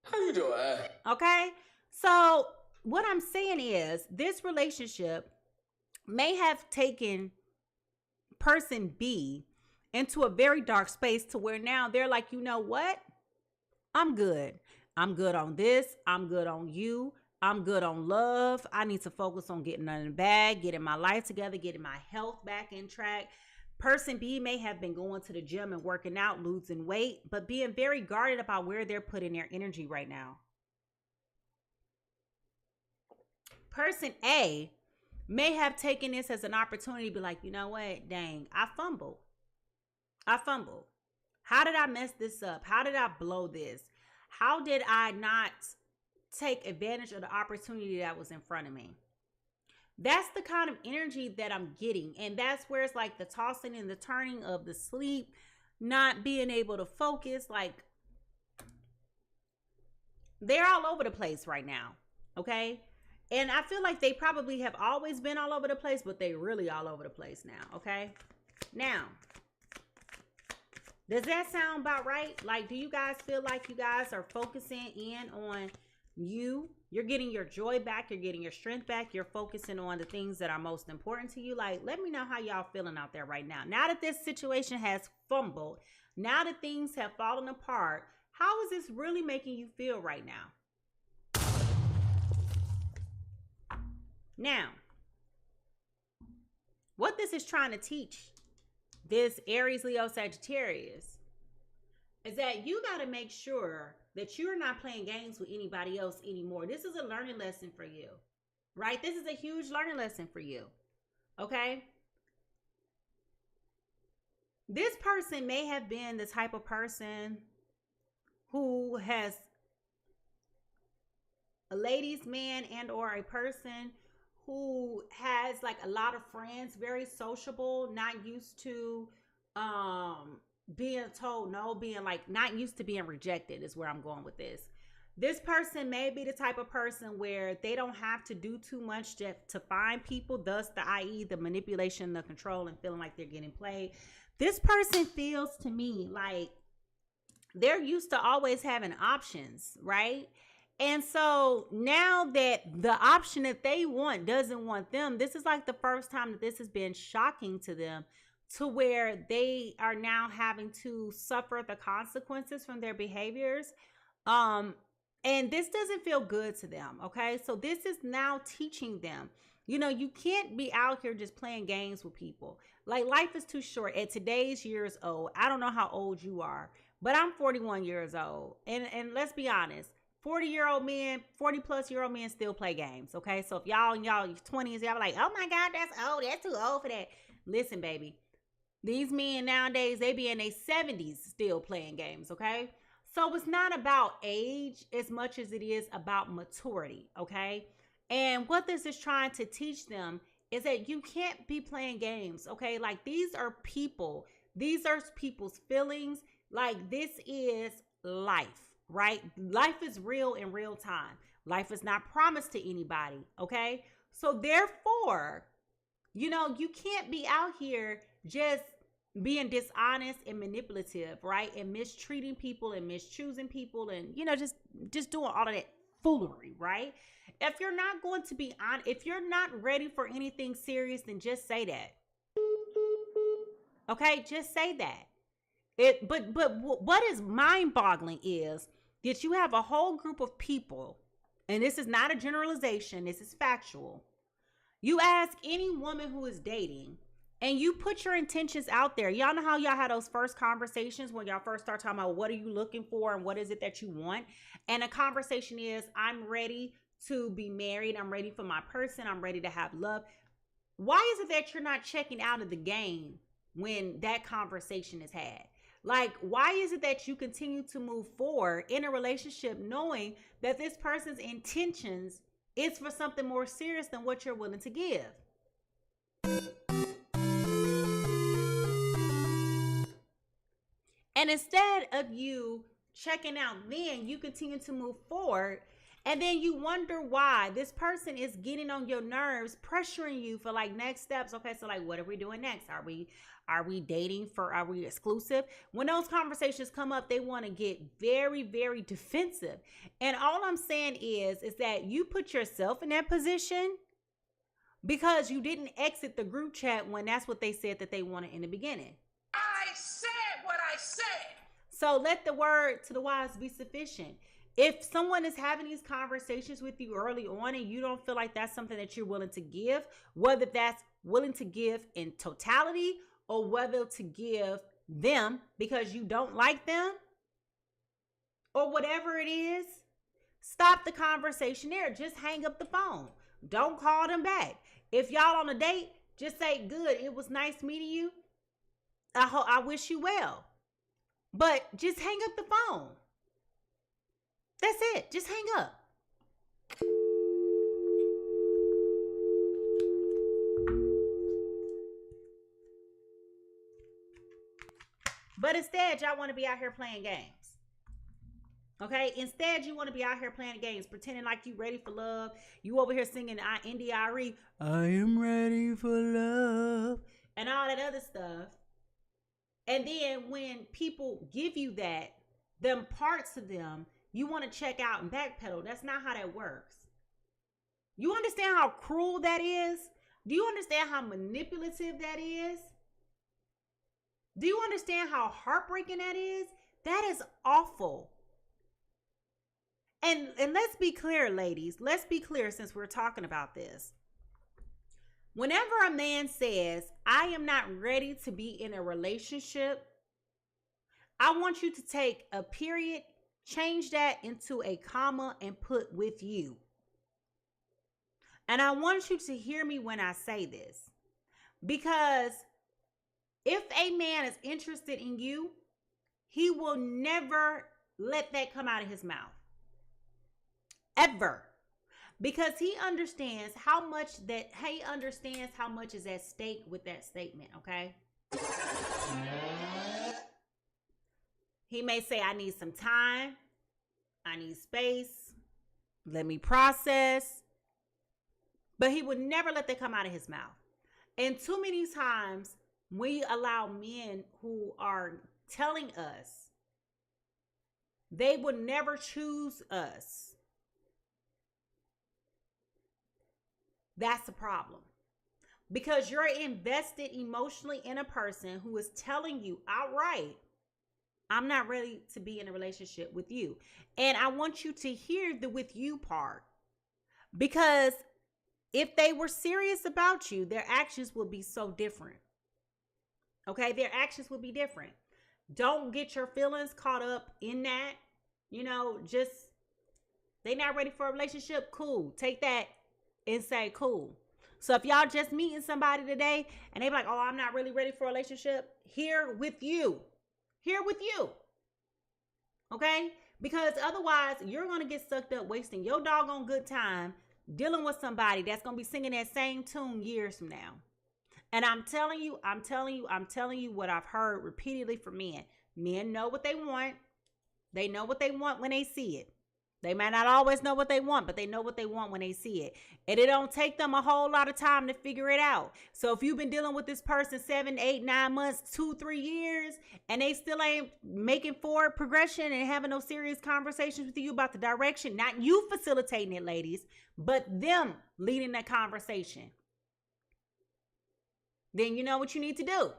How you doing? Okay? So, what I'm saying is, this relationship may have taken person B into a very dark space to where now they're like, you know what? I'm good. I'm good on this. I'm good on you. I'm good on love. I need to focus on getting in the bag, getting my life together, getting my health back in track. Person B may have been going to the gym and working out, losing weight, but being very guarded about where they're putting their energy right now. Person A may have taken this as an opportunity to be like, you know what? Dang, I fumbled. How did I mess this up? How did I blow this? How did I not take advantage of the opportunity that was in front of me? That's the kind of energy that I'm getting. And that's where it's like the tossing and the turning of the sleep, not being able to focus. Like, they're all over the place right now. Okay. And I feel like they probably have always been all over the place, but they really all over the place now. Okay. Now, does that sound about right? Like, do you guys feel like you guys are focusing in on you? You're getting your joy back. You're getting your strength back. You're focusing on the things that are most important to you. Like, let me know how y'all feeling out there right now. Now that this situation has fumbled, now that things have fallen apart, how is this really making you feel right now? Now, what this is trying to teach this Aries, Leo, Sagittarius is that you got to make sure that you're not playing games with anybody else anymore. This is a learning lesson for you, right? This is a huge learning lesson for you, okay? This person may have been the type of person who has a ladies' man and or a person who has like a lot of friends, very sociable, not used to being told no, being like not used to being rejected is where I'm going with this. This person may be the type of person where they don't have to do too much to find people, thus the i.e. the manipulation, the control, and feeling like they're getting played. This person feels to me like they're used to always having options, right? And so now that the option that they want doesn't want them, this is like the first time that this has been shocking to them, to where they are now having to suffer the consequences from their behaviors. And this doesn't feel good to them, okay? So this is now teaching them, you know, you can't be out here just playing games with people. Like, life is too short. At today's years old, I don't know how old you are, but I'm 41 years old. And let's be honest, 40-year-old men, 40-plus-year-old men still play games, okay? So if y'all in y'all 20s, y'all like, oh my God, that's old. That's too old for that. Listen, baby, these men nowadays, they be in their 70s still playing games, okay? So it's not about age as much as it is about maturity, okay? And what this is trying to teach them is that you can't be playing games, okay? Like, these are people. These are people's feelings. Like, this is life, right? Life is real in real time. Life is not promised to anybody, okay? So therefore, you know, you can't be out here just being dishonest and manipulative, right? And mistreating people and mischoosing people and, you know, just doing all of that foolery, right? If you're not going to be on, if you're not ready for anything serious, then just say that. Okay, just say that. But what is mind-boggling is that you have a whole group of people, and this is not a generalization, this is factual. You ask any woman who is dating, and you put your intentions out there. Y'all know how y'all had those first conversations when y'all first start talking about what are you looking for and what is it that you want? And a conversation is, I'm ready to be married. I'm ready for my person. I'm ready to have love. Why is it that you're not checking out of the game when that conversation is had? Like, why is it that you continue to move forward in a relationship knowing that this person's intentions is for something more serious than what you're willing to give? And instead of you checking out, then you continue to move forward. And then you wonder why this person is getting on your nerves, pressuring you for like next steps. Okay, so like, what are we doing next? Are we dating are we exclusive? When those conversations come up, they want to get very, very defensive. And all I'm saying is that you put yourself in that position because you didn't exit the group chat when that's what they said that they wanted in the beginning. I said what I said. So let the word to the wise be sufficient. If someone is having these conversations with you early on and you don't feel like that's something that you're willing to give, whether that's willing to give in totality or whether to give them because you don't like them or whatever it is, stop the conversation there. Just hang up the phone. Don't call them back. If y'all on a date, just say, good, it was nice meeting you. I wish you well. But just hang up the phone. That's it. Just hang up. But instead, y'all want to be out here playing games. Okay? Instead, you want to be out here playing games, pretending like you ready for love. You over here singing Indie Aries, I am ready for love, and all that other stuff. And then when people give you that, them parts of them, you want to check out and backpedal. That's not how that works. You understand how cruel that is? Do you understand how manipulative that is? Do you understand how heartbreaking that is? That is awful. And let's be clear, ladies. Let's be clear since we're talking about this. Whenever a man says, I am not ready to be in a relationship, I want you to take a period, change that into a comma, and put with you. And I want you to hear me when I say this. Because if a man is interested in you, he will never let that come out of his mouth. Ever. Because he understands how much is at stake with that statement, okay? He may say, I need some time. I need space. Let me process. But he would never let that come out of his mouth. And too many times we allow men who are telling us they would never choose us. That's the problem. Because you're invested emotionally in a person who is telling you outright, I'm not ready to be in a relationship with you. And I want you to hear the with you part. Because if they were serious about you, their actions would be so different. Okay? Their actions would be different. Don't get your feelings caught up in that. Just, they not ready for a relationship. Cool. Take that and say, cool. So if y'all just meeting somebody today and they be like, oh, I'm not really ready for a relationship, here with you. Okay? Because otherwise, you're going to get sucked up wasting your doggone good time dealing with somebody that's going to be singing that same tune years from now. And I'm telling you what I've heard repeatedly from men. Men know what they want. They know what they want when they see it. They might not always know what they want, but they know what they want when they see it. And it don't take them a whole lot of time to figure it out. So if you've been dealing with this person 7, 8, 9 months, 2, 3 years, and they still ain't making forward progression and having no serious conversations with you about the direction, not you facilitating it, ladies, but them leading that conversation, then you know what you need to do.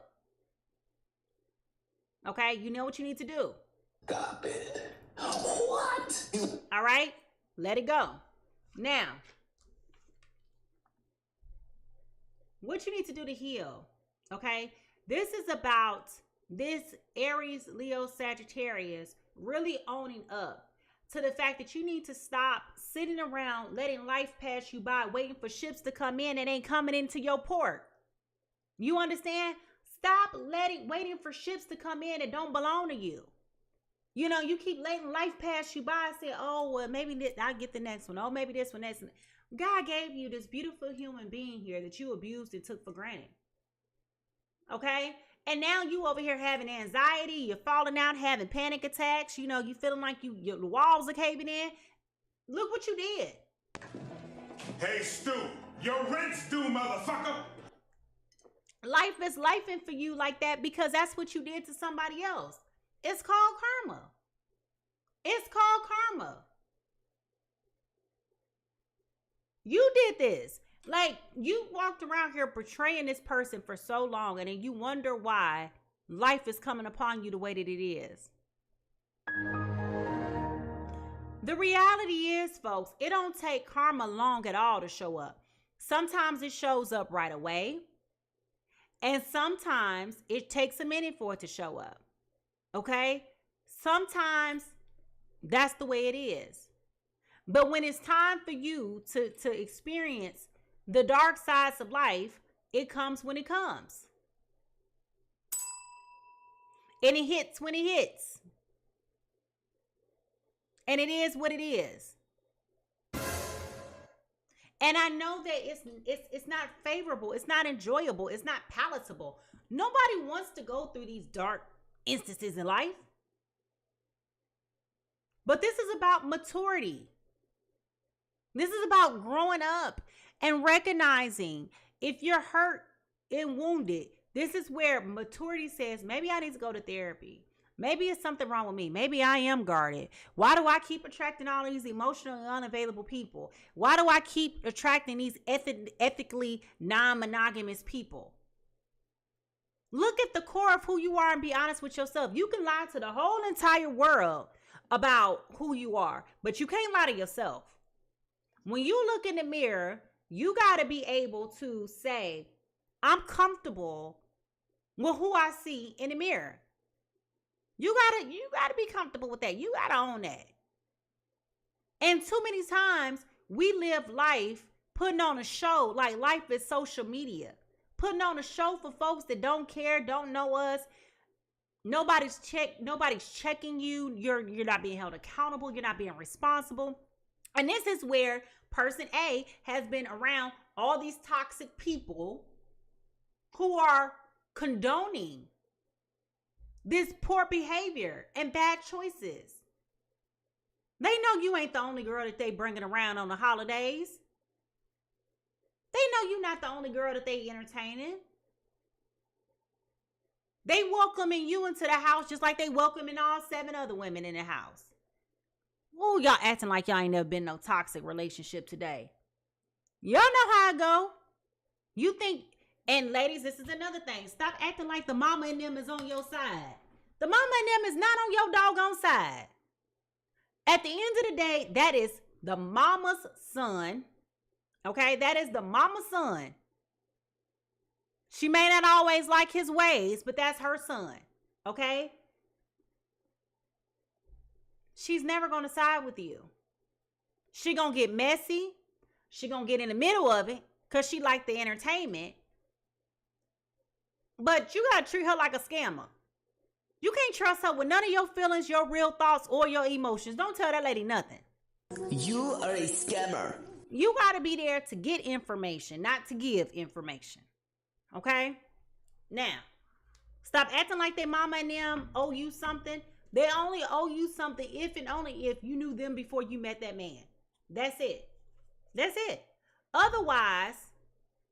Okay? You know what you need to do. Stop it. What? All right? Let it go. Now, what you need to do to heal, okay? This is about this Aries, Leo, Sagittarius really owning up to the fact that you need to stop sitting around letting life pass you by, waiting for ships to come in that ain't coming into your port. You understand? Stop waiting for ships to come in that don't belong to you. You keep letting life pass you by and say, oh, well, maybe I'll get the next one. Oh, maybe this one, next. God gave you this beautiful human being here that you abused and took for granted. Okay? And now you over here having anxiety. You're falling out, having panic attacks. You feeling like your walls are caving in. Look what you did. Hey, Stu, your rent's due, motherfucker. Life is lifing for you like that because that's what you did to somebody else. It's called karma. It's called karma. You did this. Like, you walked around here portraying this person for so long, and then you wonder why life is coming upon you the way that it is. The reality is, folks, it don't take karma long at all to show up. Sometimes it shows up right away, and sometimes it takes a minute for it to show up. Okay? Sometimes that's the way it is. But when it's time for you to experience the dark sides of life, it comes when it comes. And it hits when it hits. And it is what it is. And I know that it's not favorable. It's not enjoyable. It's not palatable. Nobody wants to go through these dark instances in life. But this is about maturity. This is about growing up and recognizing if you're hurt and wounded. This is where maturity says, maybe I need to go to therapy. Maybe it's something wrong with me. Maybe I am guarded. Why do I keep attracting all these emotionally unavailable people? Why do I keep attracting these ethically non-monogamous people? Look at the core of who you are and be honest with yourself. You can lie to the whole entire world about who you are, but you can't lie to yourself. When you look in the mirror, You got to be able to say, I'm comfortable with who I see in the mirror. You gotta be comfortable with that. You gotta own that. And too many times we live life putting on a show, like life is social media. Putting on a show for folks that don't care, don't know us. Nobody's checking you. You're not being held accountable. You're not being responsible. And this is where person A has been around all these toxic people who are condoning this poor behavior and bad choices. They know you ain't the only girl that they bringing around on the holidays. They know you're not the only girl that they entertaining. They welcoming you into the house just like they welcoming all 7 other women in the house. Oh, y'all acting like y'all ain't never been in no toxic relationship today. Y'all know how it go. You think, and ladies, this is another thing. Stop acting like the mama and them is on your side. The mama and them is not on your doggone side. At the end of the day, that is the mama's son. Okay, that is the mama's son. She may not always like his ways, but that's her son. Okay? She's never going to side with you. She going to get messy. She going to get in the middle of it because she like the entertainment. But you got to treat her like a scammer. You can't trust her with none of your feelings, your real thoughts, or your emotions. Don't tell that lady nothing. You are a scammer. You got to be there to get information, not to give information. Okay? Now, stop acting like their mama and them owe you something. They only owe you something if and only if you knew them before you met that man. That's it. That's it. Otherwise,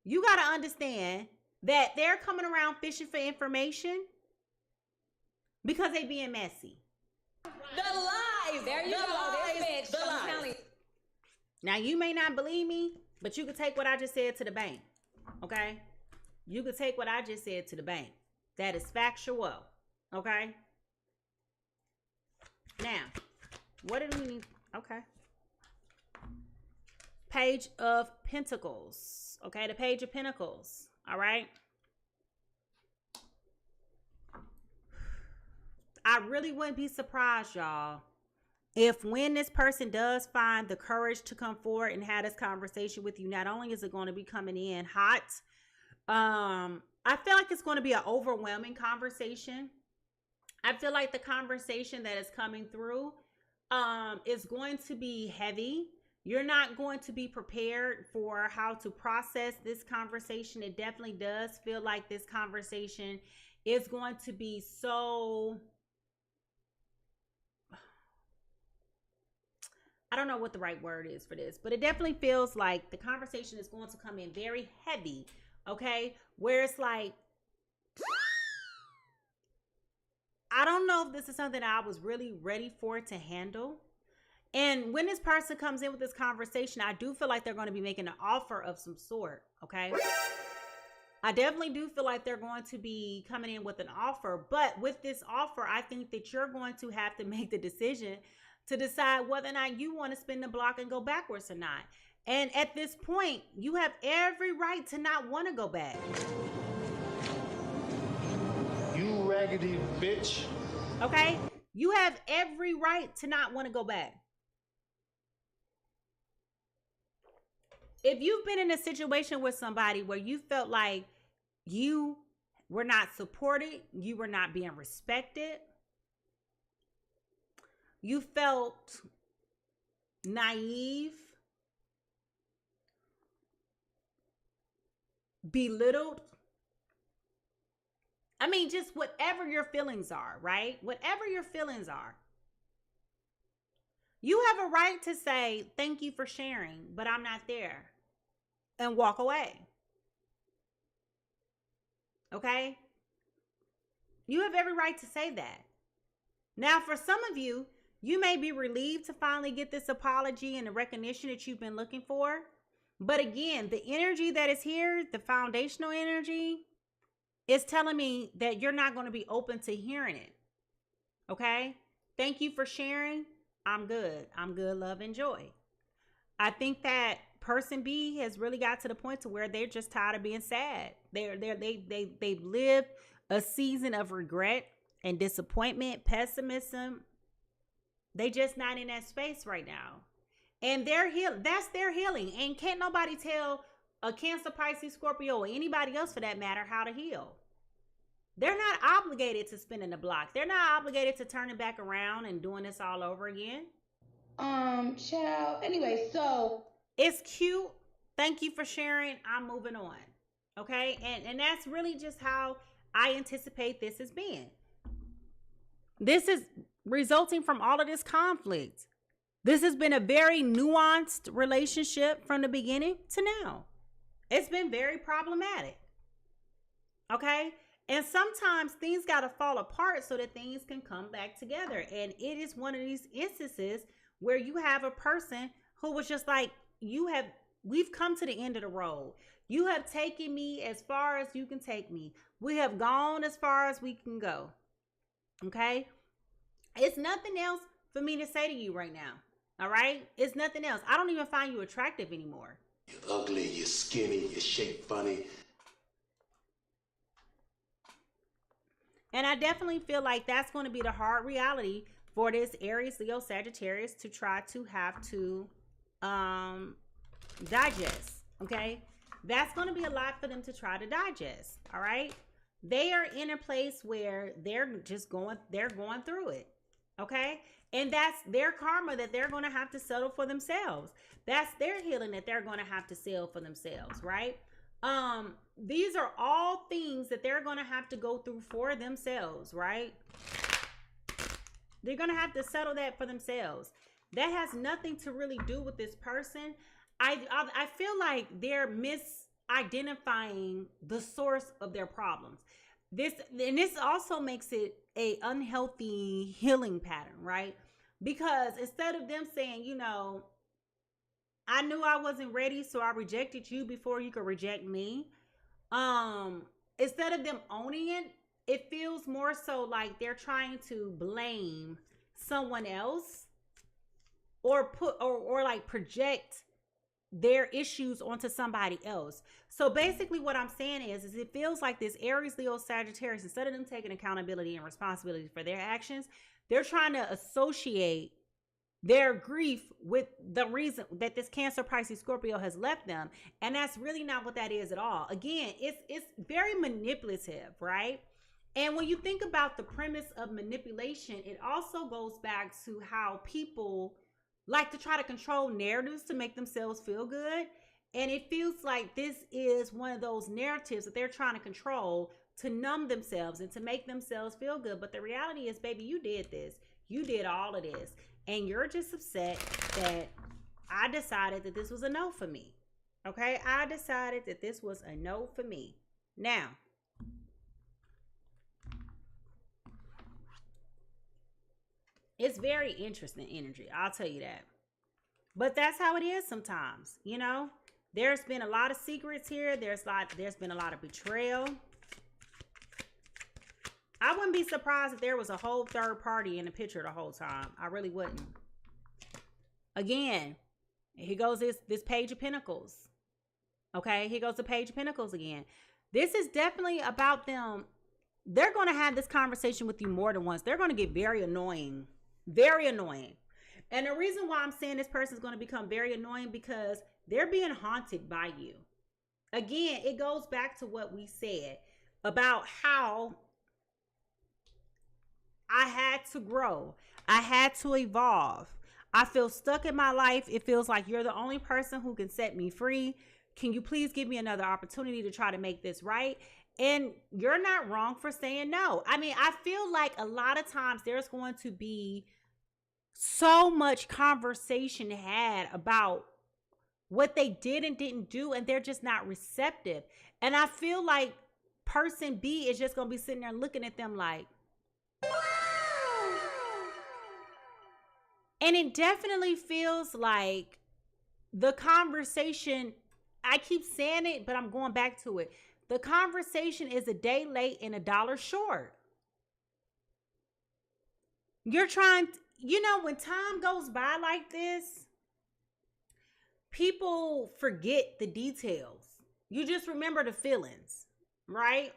you got to understand that they're coming around fishing for information because they being messy. The lies. There you go. There's bitch. I'm telling you. Now, you may not believe me, but you can take what I just said to the bank. Okay? You can take what I just said to the bank. That is factual. Okay? Now, what do we need? Okay. Page of Pentacles. Okay, the Page of Pentacles. All right. I really wouldn't be surprised, y'all, if when this person does find the courage to come forward and have this conversation with you, not only is it going to be coming in hot, I feel like it's going to be an overwhelming conversation. I feel like the conversation that is coming through is going to be heavy. You're not going to be prepared for how to process this conversation. It definitely does feel like this conversation is going to be so... I don't know what the right word is for this, but it definitely feels like the conversation is going to come in very heavy, okay? Where it's like, I don't know if this is something I was really ready for to handle. And when this person comes in with this conversation, I do feel like they're going to be making an offer of some sort, okay? I definitely do feel like they're going to be coming in with an offer, but with this offer, I think that you're going to have to make the decision to decide whether or not you want to spin the block and go backwards or not. And at this point, you have every right to not want to go back. You raggedy bitch. Okay? You have every right to not want to go back. If you've been in a situation with somebody where you felt like you were not supported, you were not being respected, you felt naive, belittled. I mean, just whatever your feelings are, right? Whatever your feelings are. You have a right to say, thank you for sharing, but I'm not there. And walk away. Okay? You have every right to say that. Now, for some of you, you may be relieved to finally get this apology and the recognition that you've been looking for. But again, the energy that is here, the foundational energy, is telling me that you're not going to be open to hearing it. Okay? Thank you for sharing. I'm good. I'm good, love, and joy. I think that person B has really got to the point to where they're just tired of being sad. They've lived a season of regret and disappointment, pessimism. They just not in that space right now. And that's their healing. And can't nobody tell a Cancer, Pisces, Scorpio, or anybody else for that matter how to heal. They're not obligated to spinning the block. They're not obligated to turning back around and doing this all over again. Child. Anyway, so it's cute. Thank you for sharing. I'm moving on. Okay. And that's really just how I anticipate this as being. This is resulting from all of this conflict. This has been a very nuanced relationship from the beginning to now. It's been very problematic. Okay. And sometimes things got to fall apart so that things can come back together. And it is one of these instances where you have a person who was just like, we've come to the end of the road. You have taken me as far as you can take me. We have gone as far as we can go. Okay. It's nothing else for me to say to you right now. All right. It's nothing else. I don't even find you attractive anymore. You're ugly, you're skinny, you're shaped funny. And I definitely feel like that's going to be the hard reality for this Aries, Leo, Sagittarius to try to have to digest. Okay. That's going to be a lot for them to try to digest. All right. They are in a place where they're going through it. Okay. And that's their karma that they're going to have to settle for themselves. That's their healing that they're going to have to settle for themselves. Right. These are all things that they're going to have to go through for themselves, right? They're going to have to settle that for themselves. That has nothing to really do with this person. I feel like they're misidentifying the source of their problems. This also makes it a unhealthy healing pattern, right? Because instead of them saying, you know, I knew I wasn't ready, so I rejected you before you could reject me. Instead of them owning it, it feels more so like they're trying to blame someone else or like project their issues onto somebody else. So basically what I'm saying is it feels like this Aries, Leo, Sagittarius, instead of them taking accountability and responsibility for their actions, they're trying to associate their grief with the reason that this Cancer, Pisces, Scorpio has left them. And that's really not what that is at all. Again, it's very manipulative, right? And when you think about the premise of manipulation, it also goes back to how people like to try to control narratives to make themselves feel good. And it feels like this is one of those narratives that they're trying to control to numb themselves and to make themselves feel good. But the reality is, baby, you did this. You did all of this. And you're just upset that I decided that this was a no for me. Okay? I decided that this was a no for me. Now, it's very interesting energy. I'll tell you that. But that's how it is sometimes. You know, there's been a lot of secrets here. There's been a lot of betrayal. I wouldn't be surprised if there was a whole third party in the picture the whole time. I really wouldn't. Again, here goes this Page of Pentacles. Okay, here goes the Page of Pentacles again. This is definitely about them. They're going to have this conversation with you more than once. They're going to get very annoying. Very annoying. And the reason why I'm saying this person is going to become very annoying because they're being haunted by you. Again, it goes back to what we said about how I had to grow. I had to evolve. I feel stuck in my life. It feels like you're the only person who can set me free. Can you please give me another opportunity to try to make this right? And you're not wrong for saying no. I mean, I feel like a lot of times there's going to be so much conversation had about what they did and didn't do, and they're just not receptive. And I feel like person B is just going to be sitting there looking at them like, and it definitely feels like the conversation, I keep saying it, but I'm going back to it. The conversation is a day late and $1 short. You're trying, you know, when time goes by like this, people forget the details. You just remember the feelings, right?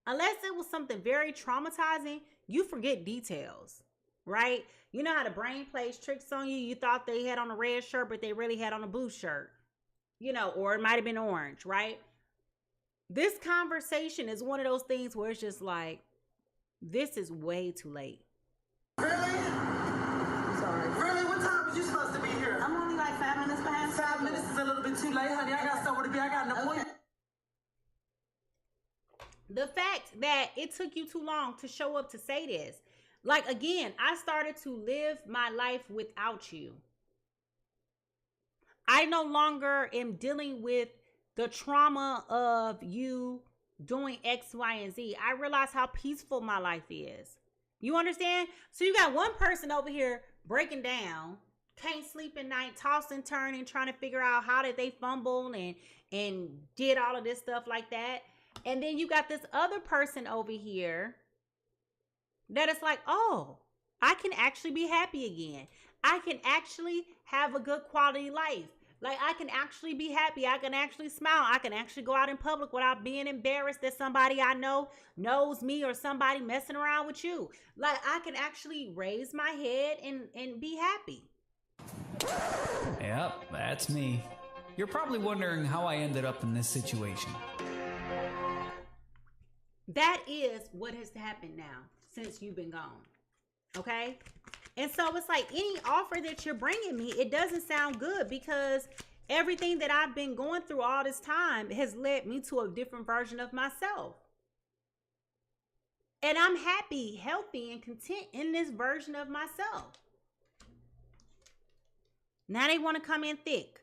Unless it was something very traumatizing, you forget details, right? You know how the brain plays tricks on you. You thought they had on a red shirt, but they really had on a blue shirt, you know, or it might have been orange, right? This conversation is one of those things where it's just like, this is way too late. Really? Sorry. Really? What time was you supposed to be here? I'm only like 5 minutes behind. 5 minutes is a little bit too late, honey. I got somewhere to be. I got an appointment. The fact that it took you too long to show up to say this. Like, again, I started to live my life without you. I no longer am dealing with the trauma of you doing X, Y, and Z. I realize how peaceful my life is. You understand? So you got one person over here breaking down, can't sleep at night, tossing, turning, trying to figure out how did they fumble and did all of this stuff like that. And then you got this other person over here that is like, oh, I can actually be happy again. I can actually have a good quality life. Like, I can actually be happy. I can actually smile. I can actually go out in public without being embarrassed that somebody I know knows me or somebody messing around with you. Like, I can actually raise my head and be happy. Yep, that's me. You're probably wondering how I ended up in this situation. That is what has happened now since you've been gone. Okay? And so it's like any offer that you're bringing me, it doesn't sound good because everything that I've been going through all this time has led me to a different version of myself. And I'm happy, healthy, and content in this version of myself. Now they want to come in thick.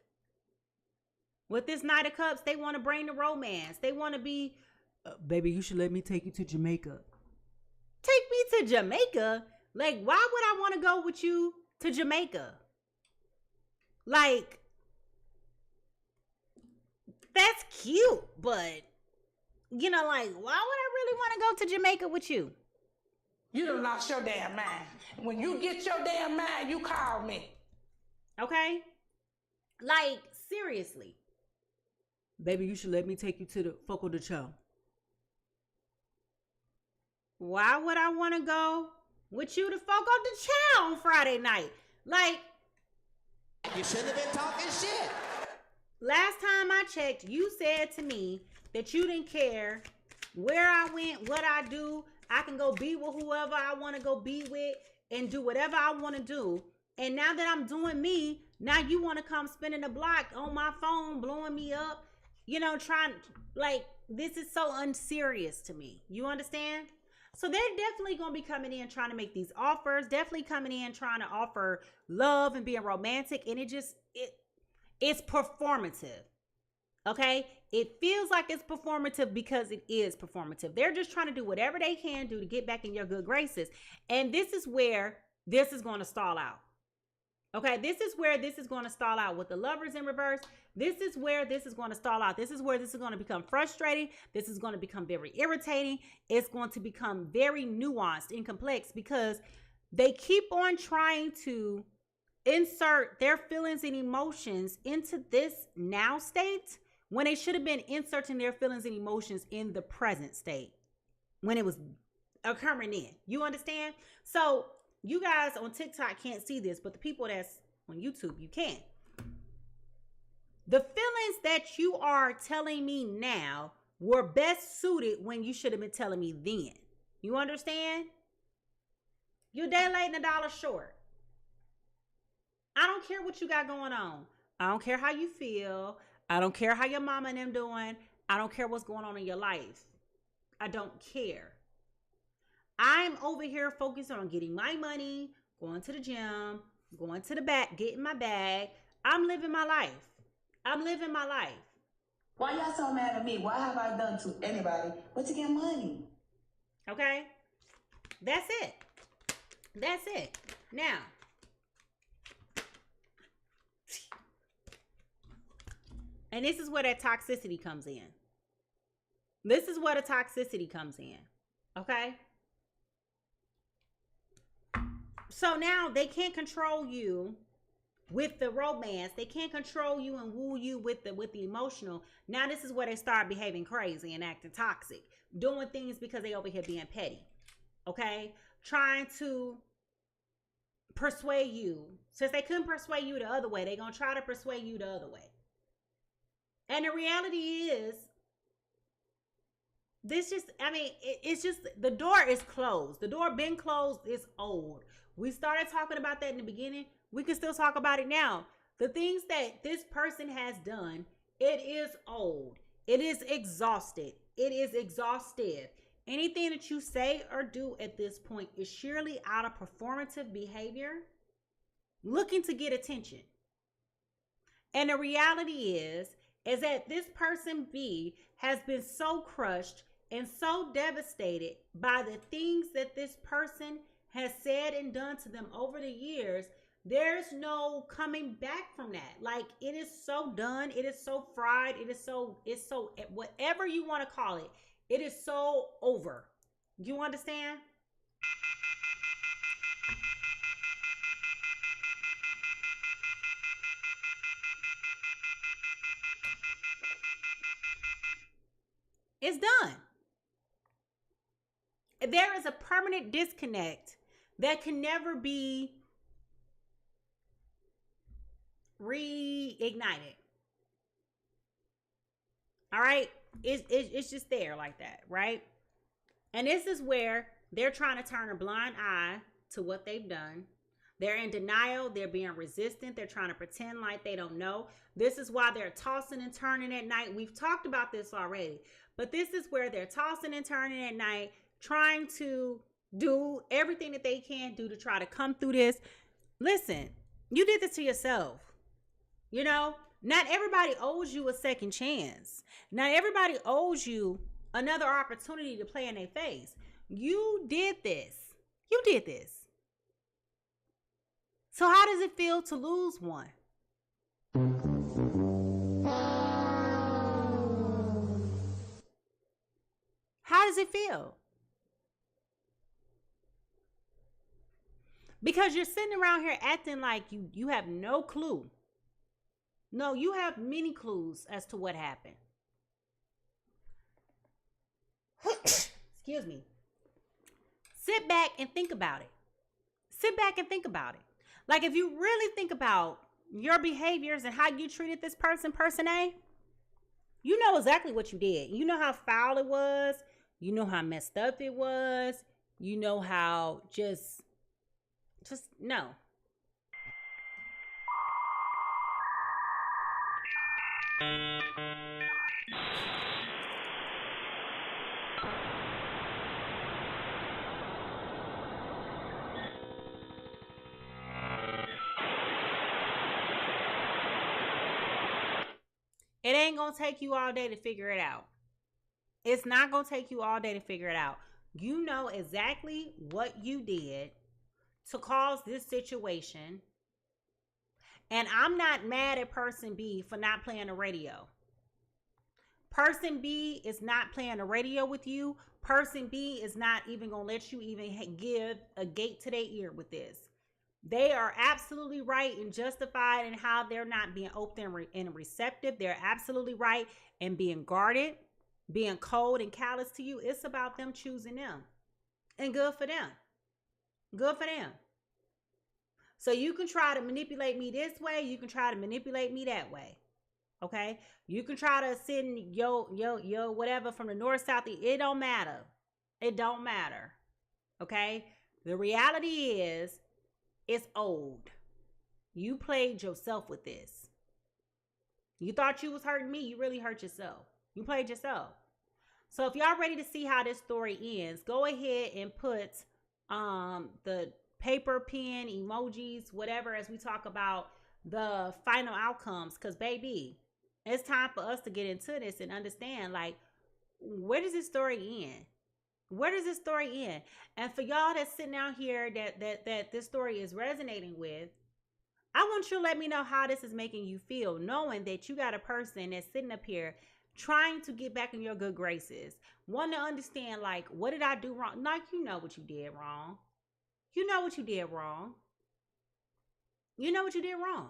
With this Knight of Cups, they want to bring the romance. They want to be, baby, you should let me take you to Jamaica. Take me to Jamaica? Like, why would I want to go with you to Jamaica? Like, that's cute, but, you know, like, why would I really want to go to Jamaica with you? You done lost your damn mind. When you get your damn mind, you call me. Okay? Like, seriously. Baby, you should let me take you to the Foco de Chao. Why would I want to go with you to Foco de Chao on Friday night? Like, You shouldn't have been talking shit. last time I checked, you said to me that you didn't care where I went, what I do. I can go be with whoever I want to go be with and do whatever I want to do. And now that I'm doing me, now you want to come spinning the block on my phone, blowing me up, you know, trying, like, this is so unserious to me. You understand? So they're definitely going to be coming in trying to make these offers, definitely coming in trying to offer love and being romantic. And it's performative. Okay? It feels like it's performative because it is performative. They're just trying to do whatever they can do to get back in your good graces. And this is where this is going to stall out. Okay, this is where this is going to stall out with the Lovers in reverse. This is where this is going to stall out. This is where this is going to become frustrating. This is going to become very irritating. It's going to become very nuanced and complex because they keep on trying to insert their feelings and emotions into this now state when they should have been inserting their feelings and emotions in the present state when it was occurring in. You understand? So you guys on TikTok can't see this, but the people that's on YouTube, you can. The feelings that you are telling me now were best suited when you should have been telling me then. You understand? You're a day late and a dollar short. I don't care what you got going on. I don't care how you feel. I don't care how your mama and them doing. I don't care what's going on in your life. I don't care. I'm over here focused on getting my money, going to the gym, going to the back, getting my bag. I'm living my life. I'm living my life. Why y'all so mad at me? What have I done to anybody but to get money? Okay? That's it. That's it. Now, and this is where that toxicity comes in. This is where the toxicity comes in. Okay? So now they can't control you. with the romance. They can't control you and woo you with the emotional. Now this is where they start behaving crazy and acting toxic, doing things because they over here being petty. Okay, trying to persuade you. Since they couldn't persuade you the other way, they're gonna try to persuade you the other way. And the reality is, this just, I mean, it's just, the door is closed. The door been closed. It's old. We started talking about that in the beginning. We can still talk about it now. The things that this person has done, it is old. It is exhausted. It is exhaustive. Anything that you say or do at this point is surely out of performative behavior, looking to get attention. And the reality is that this person B has been so crushed and so devastated by the things that this person has said and done to them over the years. There's no coming back from that. Like, it is so done. It is so fried. It's so, whatever you want to call it, it is so over. You understand? It's done. There is a permanent disconnect that can never be reignited. All right? It's just there like that, right? And this is where they're trying to turn a blind eye to what they've done. They're in denial. They're being resistant. They're trying to pretend like they don't know. This is why they're tossing and turning at night. We've talked about this already. But this is where they're tossing and turning at night, trying to do everything that they can do to try to come through this. Listen, you did this to yourself. You know, not everybody owes you a second chance. Not everybody owes you another opportunity to play in their face. You did this. You did this. So how does it feel to lose one? How does it feel? Because you're sitting around here acting like you have no clue. No, you have many clues as to what happened. Excuse me. Sit back and think about it. Sit back and think about it. Like, if you really think about your behaviors and how you treated this person A, you know exactly what you did. You know how foul it was. You know how messed up it was. You know how just no. It ain't gonna take you all day to figure it out. It's not gonna take you all day to figure it out. You know exactly what you did to cause this situation. And I'm not mad at person B for not playing the radio. Person B is not playing the radio with you. Person B is not even gonna let you even give a gate to their ear with this. They are absolutely right and justified in how they're not being open and receptive. They're absolutely right in being guarded, being cold and callous to you. It's about them choosing them. And good for them. Good for them. So you can try to manipulate me this way. You can try to manipulate me that way. Okay? You can try to send yo whatever from the north, south. It don't matter. It don't matter. Okay? The reality is, it's old. You played yourself with this. You thought you was hurting me. You really hurt yourself. You played yourself. So if y'all ready to see how this story ends, go ahead and put the paper, pen, emojis, whatever, as we talk about the final outcomes. Because, baby, it's time for us to get into this and understand, like, where does this story end? Where does this story end? And for y'all that's sitting out here that this story is resonating with, I want you to let me know how this is making you feel, knowing that you got a person that's sitting up here trying to get back in your good graces, wanting to understand, like, what did I do wrong? Like, you know what you did wrong. You know what you did wrong. You know what you did wrong.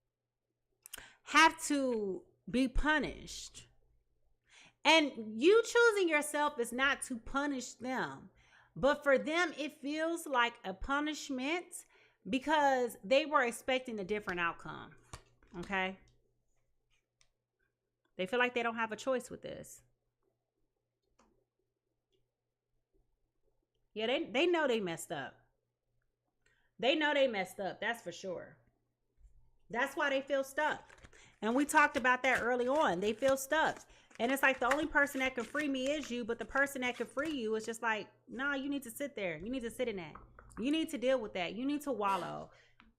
have to be punished. And you choosing yourself is not to punish them. But for them, it feels like a punishment because they were expecting a different outcome. Okay? They feel like they don't have a choice with this. Yeah, they know they messed up. They know they messed up. That's for sure. That's why they feel stuck. And we talked about that early on. They feel stuck. And it's like the only person that can free me is you. But the person that can free you is just like, no, you need to sit there. You need to sit in that. You need to deal with that. You need to wallow.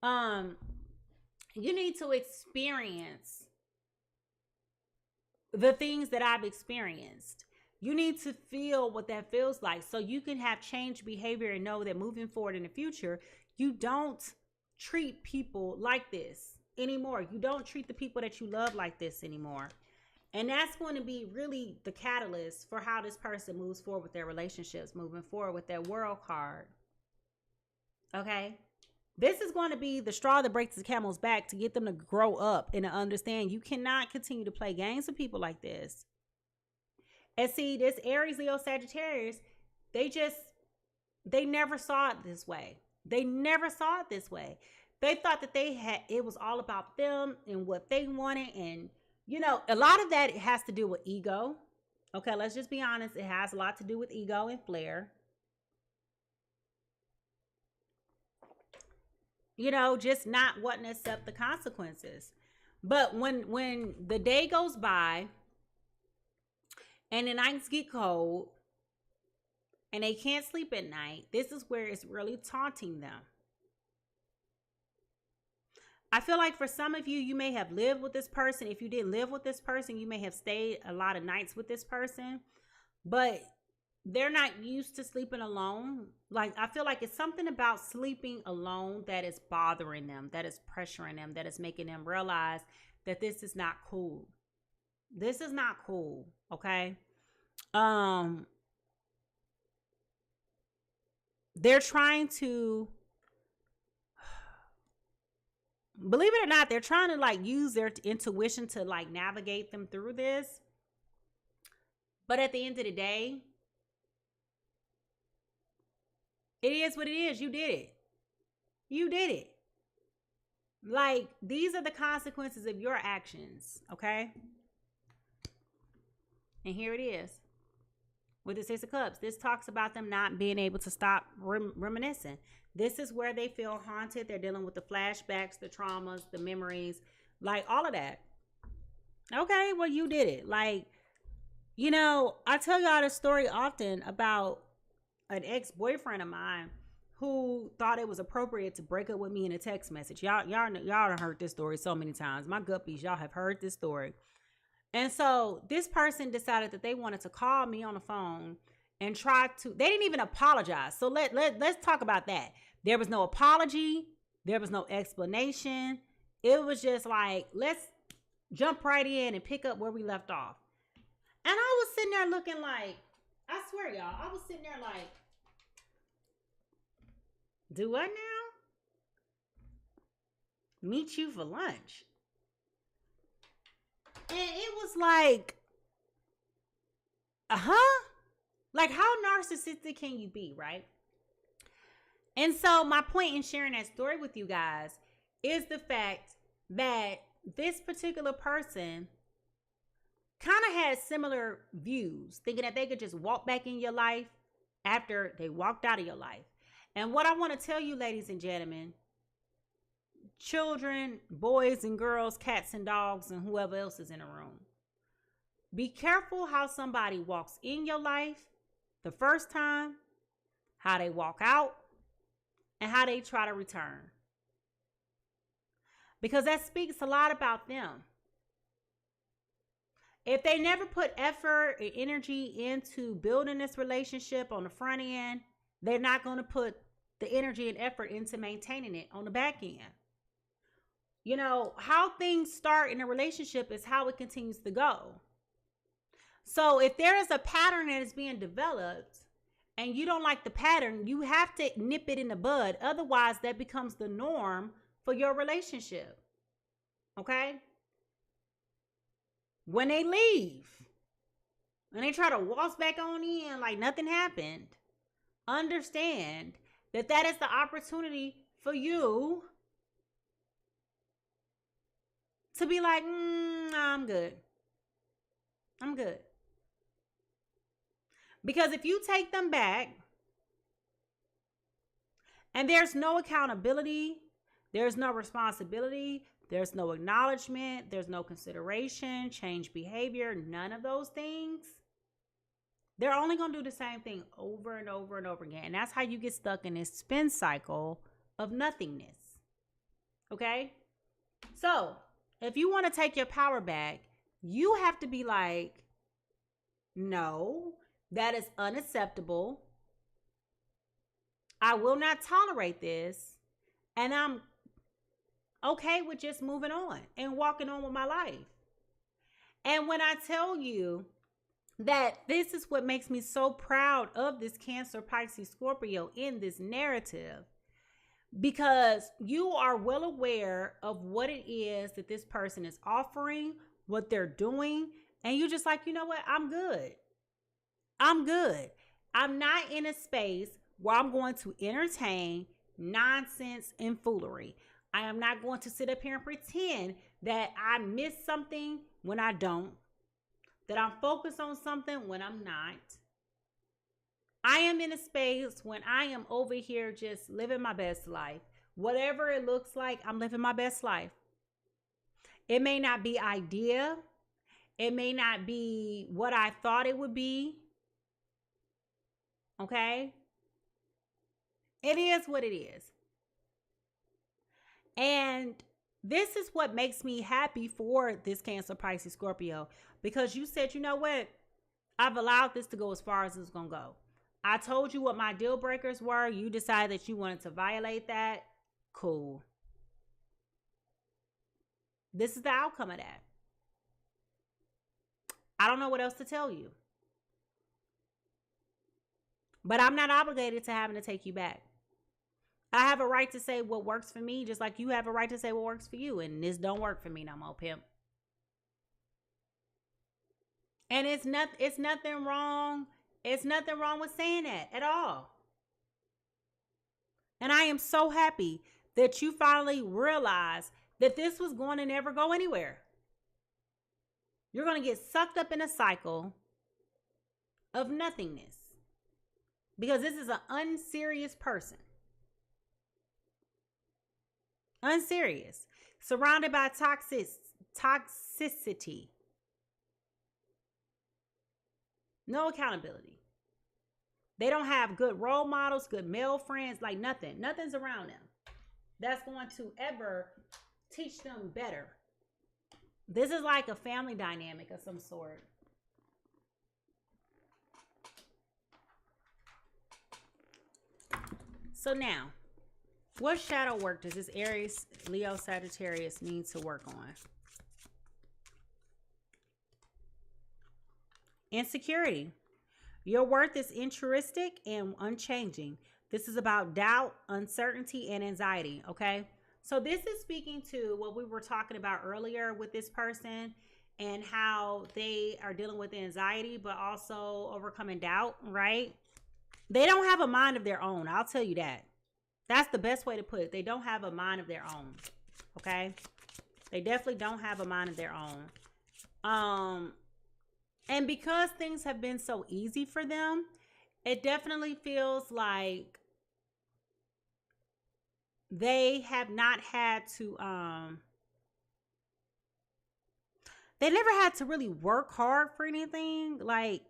You need to experience the things that I've experienced. You need to feel what that feels like so you can have changed behavior and know that moving forward in the future, you don't treat people like this anymore. You don't treat the people that you love like this anymore. And that's going to be really the catalyst for how this person moves forward with their relationships, moving forward with their world card. Okay? This is going to be the straw that breaks the camel's back to get them to grow up and to understand you cannot continue to play games with people like this. And see, this Aries, Leo, Sagittarius, they never saw it this way. They never saw it this way. They thought that it was all about them and what they wanted. And, you know, a lot of that has to do with ego. Okay, let's just be honest. It has a lot to do with ego and flair. You know, just not wanting to accept the consequences. But when the day goes by and the nights get cold and they can't sleep at night, this is where it's really taunting them. I feel like for some of you, you may have lived with this person. If you didn't live with this person, you may have stayed a lot of nights with this person, but they're not used to sleeping alone. Like, I feel like it's something about sleeping alone that is bothering them, that is pressuring them, that is making them realize that this is not cool. This is not cool. Okay. They're trying to, believe it or not, they're trying to like use their intuition to like navigate them through this. But at the end of the day, it is what it is. You did it. You did it. Like, these are the consequences of your actions. Okay. And here it is. With the Six of Cups, this talks about them not being able to stop reminiscing. This is where they feel haunted. They're dealing with the flashbacks, the traumas, the memories, like all of that. Okay, well, you did it. Like, you know, I tell y'all this story often about an ex-boyfriend of mine who thought it was appropriate to break up with me in a text message. Y'all done heard this story so many times. My guppies, y'all have heard this story. And so this person decided that they wanted to call me on the phone and try to, they didn't even apologize. So let's talk about that. There was no apology. There was no explanation. It was just like, let's jump right in and pick up where we left off. And I was sitting there looking like, I swear y'all, I was sitting there like, do what now? Meet you for lunch. And it was like, like, how narcissistic can you be, right? And so my point in sharing that story with you guys is the fact that this particular person kind of had similar views, thinking that they could just walk back in your life after they walked out of your life. And what I want to tell you, ladies and gentlemen, children, boys and girls, cats and dogs, and whoever else is in the room, be careful how somebody walks in your life the first time, how they walk out, and how they try to return. Because that speaks a lot about them. If they never put effort and energy into building this relationship on the front end, they're not going to put the energy and effort into maintaining it on the back end. You know, how things start in a relationship is how it continues to go. So if there is a pattern that is being developed and you don't like the pattern, you have to nip it in the bud. Otherwise, that becomes the norm for your relationship. Okay? when they leave and they try to waltz back on in like nothing happened, understand that that is the opportunity for you to be like, nah, I'm good. I'm good. Because if you take them back and there's no accountability, there's no responsibility, there's no acknowledgement, there's no consideration, change behavior, none of those things, they're only going to do the same thing over and over and over again. And that's how you get stuck in this spin cycle of nothingness. Okay? So, if you want to take your power back, you have to be like, no, that is unacceptable. I will not tolerate this. And I'm okay with just moving on and walking on with my life. And when I tell you that this is what makes me so proud of this Cancer, Pisces, Scorpio in this narrative, because you are well aware of what it is that this person is offering, what they're doing, and you're just like, you know what? I'm good. I'm good. I'm not in a space where I'm going to entertain nonsense and foolery. I am not going to sit up here and pretend that I missed something when I don't, that I'm focused on something when I'm not. I am in a space when I am over here just living my best life. Whatever it looks like, I'm living my best life. It may not be ideal. It may not be what I thought it would be. Okay? It is what it is. And this is what makes me happy for this Cancer, Pisces, Scorpio. Because you said, you know what? I've allowed this to go as far as it's going to go. I told you what my deal breakers were. You decided that you wanted to violate that. Cool. This is the outcome of that. I don't know what else to tell you. But I'm not obligated to having to take you back. I have a right to say what works for me, just like you have a right to say what works for you. And this don't work for me no more, pimp. And it's nothing wrong. It's nothing wrong with saying that at all. And I am so happy that you finally realized that this was going to never go anywhere. You're going to get sucked up in a cycle of nothingness. Because this is an unserious person. Unserious. Surrounded by toxicity. No accountability. They don't have good role models, good male friends, like nothing. Nothing's around them that's going to ever teach them better. This is like a family dynamic of some sort. So now, what shadow work does this Aries, Leo, Sagittarius need to work on? Insecurity. Your worth is intrinsic and unchanging. This is about doubt, uncertainty, and anxiety, okay? So this is speaking to what we were talking about earlier with this person and how they are dealing with anxiety, but also overcoming doubt, right? They don't have a mind of their own. I'll tell you that. That's the best way to put it. They don't have a mind of their own, okay? They definitely don't have a mind of their own. And because things have been so easy for them, it definitely feels like they have not had to, they never had to really work hard for anything. Like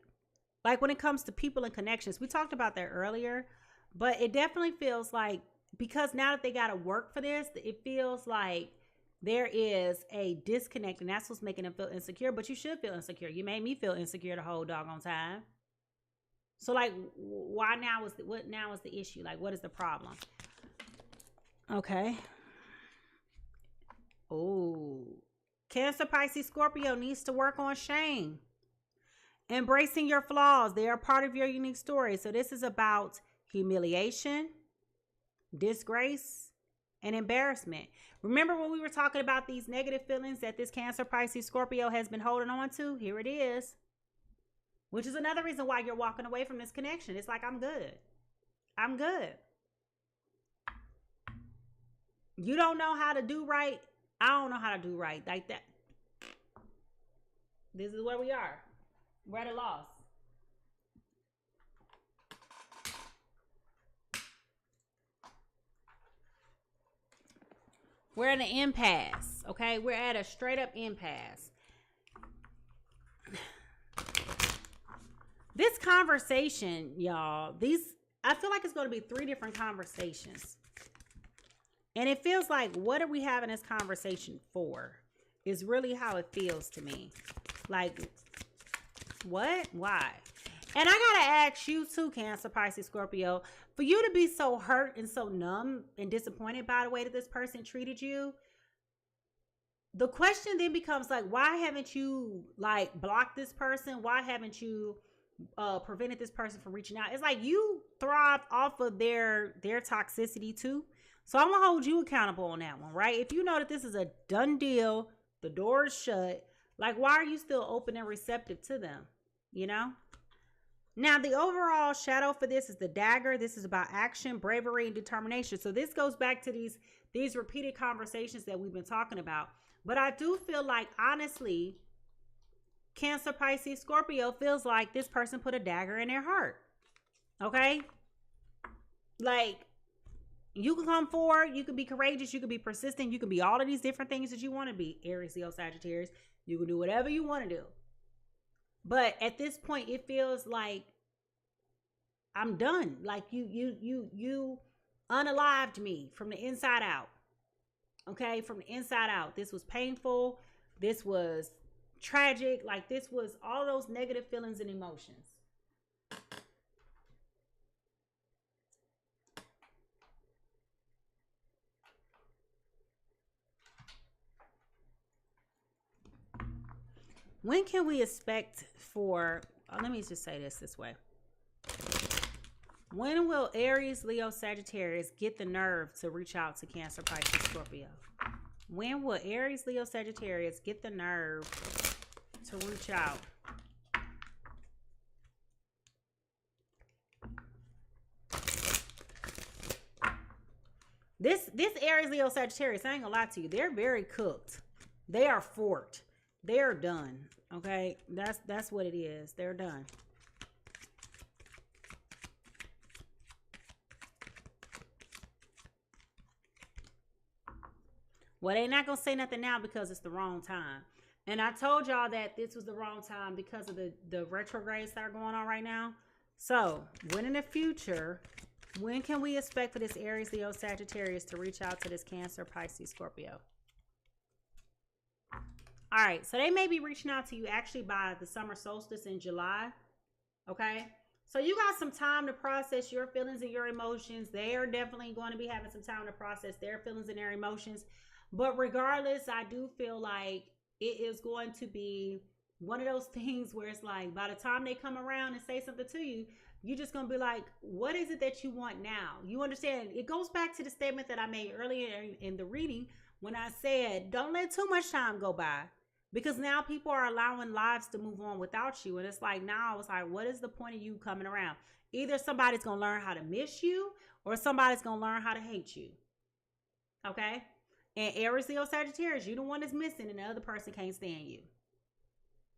when it comes to people and connections, we talked about that earlier, but it definitely feels like because now that they got to work for this, it feels like there is a disconnect, and that's what's making them feel insecure. But you should feel insecure. You made me feel insecure the whole doggone time. So, like, why now is what now is the issue? Like, what is the problem? Okay. Oh, Cancer, Pisces, Scorpio needs to work on shame. Embracing your flaws. They are part of your unique story. So this is about humiliation, disgrace, and embarrassment. Remember when we were talking about these negative feelings that this Cancer, Pisces, Scorpio has been holding on to? Here it is. Which is another reason why you're walking away from this connection. It's like, I'm good. I'm good. You don't know how to do right. I don't know how to do right. Like that. This is where we are. We're at a loss. We're at an impasse. Okay? We're at a straight up impasse. This conversation, y'all, I feel like it's going to be 3 different conversations. And it feels like, what are we having this conversation for? Is really how it feels to me. Like, what? Why? And I got to ask you too, Cancer, Pisces, Scorpio, for you to be so hurt and so numb and disappointed by the way that this person treated you. The question then becomes like, why haven't you like blocked this person? Why haven't you prevented this person from reaching out? It's like you thrive off of their toxicity too. So I'm gonna hold you accountable on that one, right? If you know that this is a done deal, the door is shut, like why are you still open and receptive to them? You know? Now the overall shadow for this is the dagger. This is about action, bravery, and determination. So this goes back to these repeated conversations that we've been talking about. But I do feel like, honestly, Cancer, Pisces, Scorpio feels like this person put a dagger in their heart. Okay? Like, you can come forward, you can be courageous, you can be persistent, you can be all of these different things that you want to be. Aries, Leo, Sagittarius. You can do whatever you want to do. But at this point, it feels like I'm done. Like you unalived me from the inside out. Okay? From the inside out. This was painful. This was tragic. Like this was all those negative feelings and emotions. When can we expect for, let me just say this way. When will Aries, Leo, Sagittarius get the nerve to reach out to Cancer, Pisces, Scorpio? When will Aries, Leo, Sagittarius get the nerve to reach out? This Aries, Leo, Sagittarius, I ain't gonna lie to you. They're very cooked. They are forked. They're done. Okay? That's what it is. They're done. Well, they're not going to say nothing now because it's the wrong time. And I told y'all that this was the wrong time because of the retrogrades that are going on right now. So, when in the future, when can we expect for this Aries, Leo, Sagittarius to reach out to this Cancer, Pisces, Scorpio? All right, so they may be reaching out to you actually by the summer solstice in July, okay? So you got some time to process your feelings and your emotions. They are definitely going to be having some time to process their feelings and their emotions. But regardless, I do feel like it is going to be one of those things where it's like by the time they come around and say something to you, you're just going to be like, what is it that you want now? You understand? It goes back to the statement that I made earlier in the reading when I said, don't let too much time go by. Because now people are allowing lives to move on without you. And it's like, now it's like, what is the point of you coming around? Either somebody's going to learn how to miss you or somebody's going to learn how to hate you. Okay? And Aries, Leo, Sagittarius, you're the one that's missing and the other person can't stand you.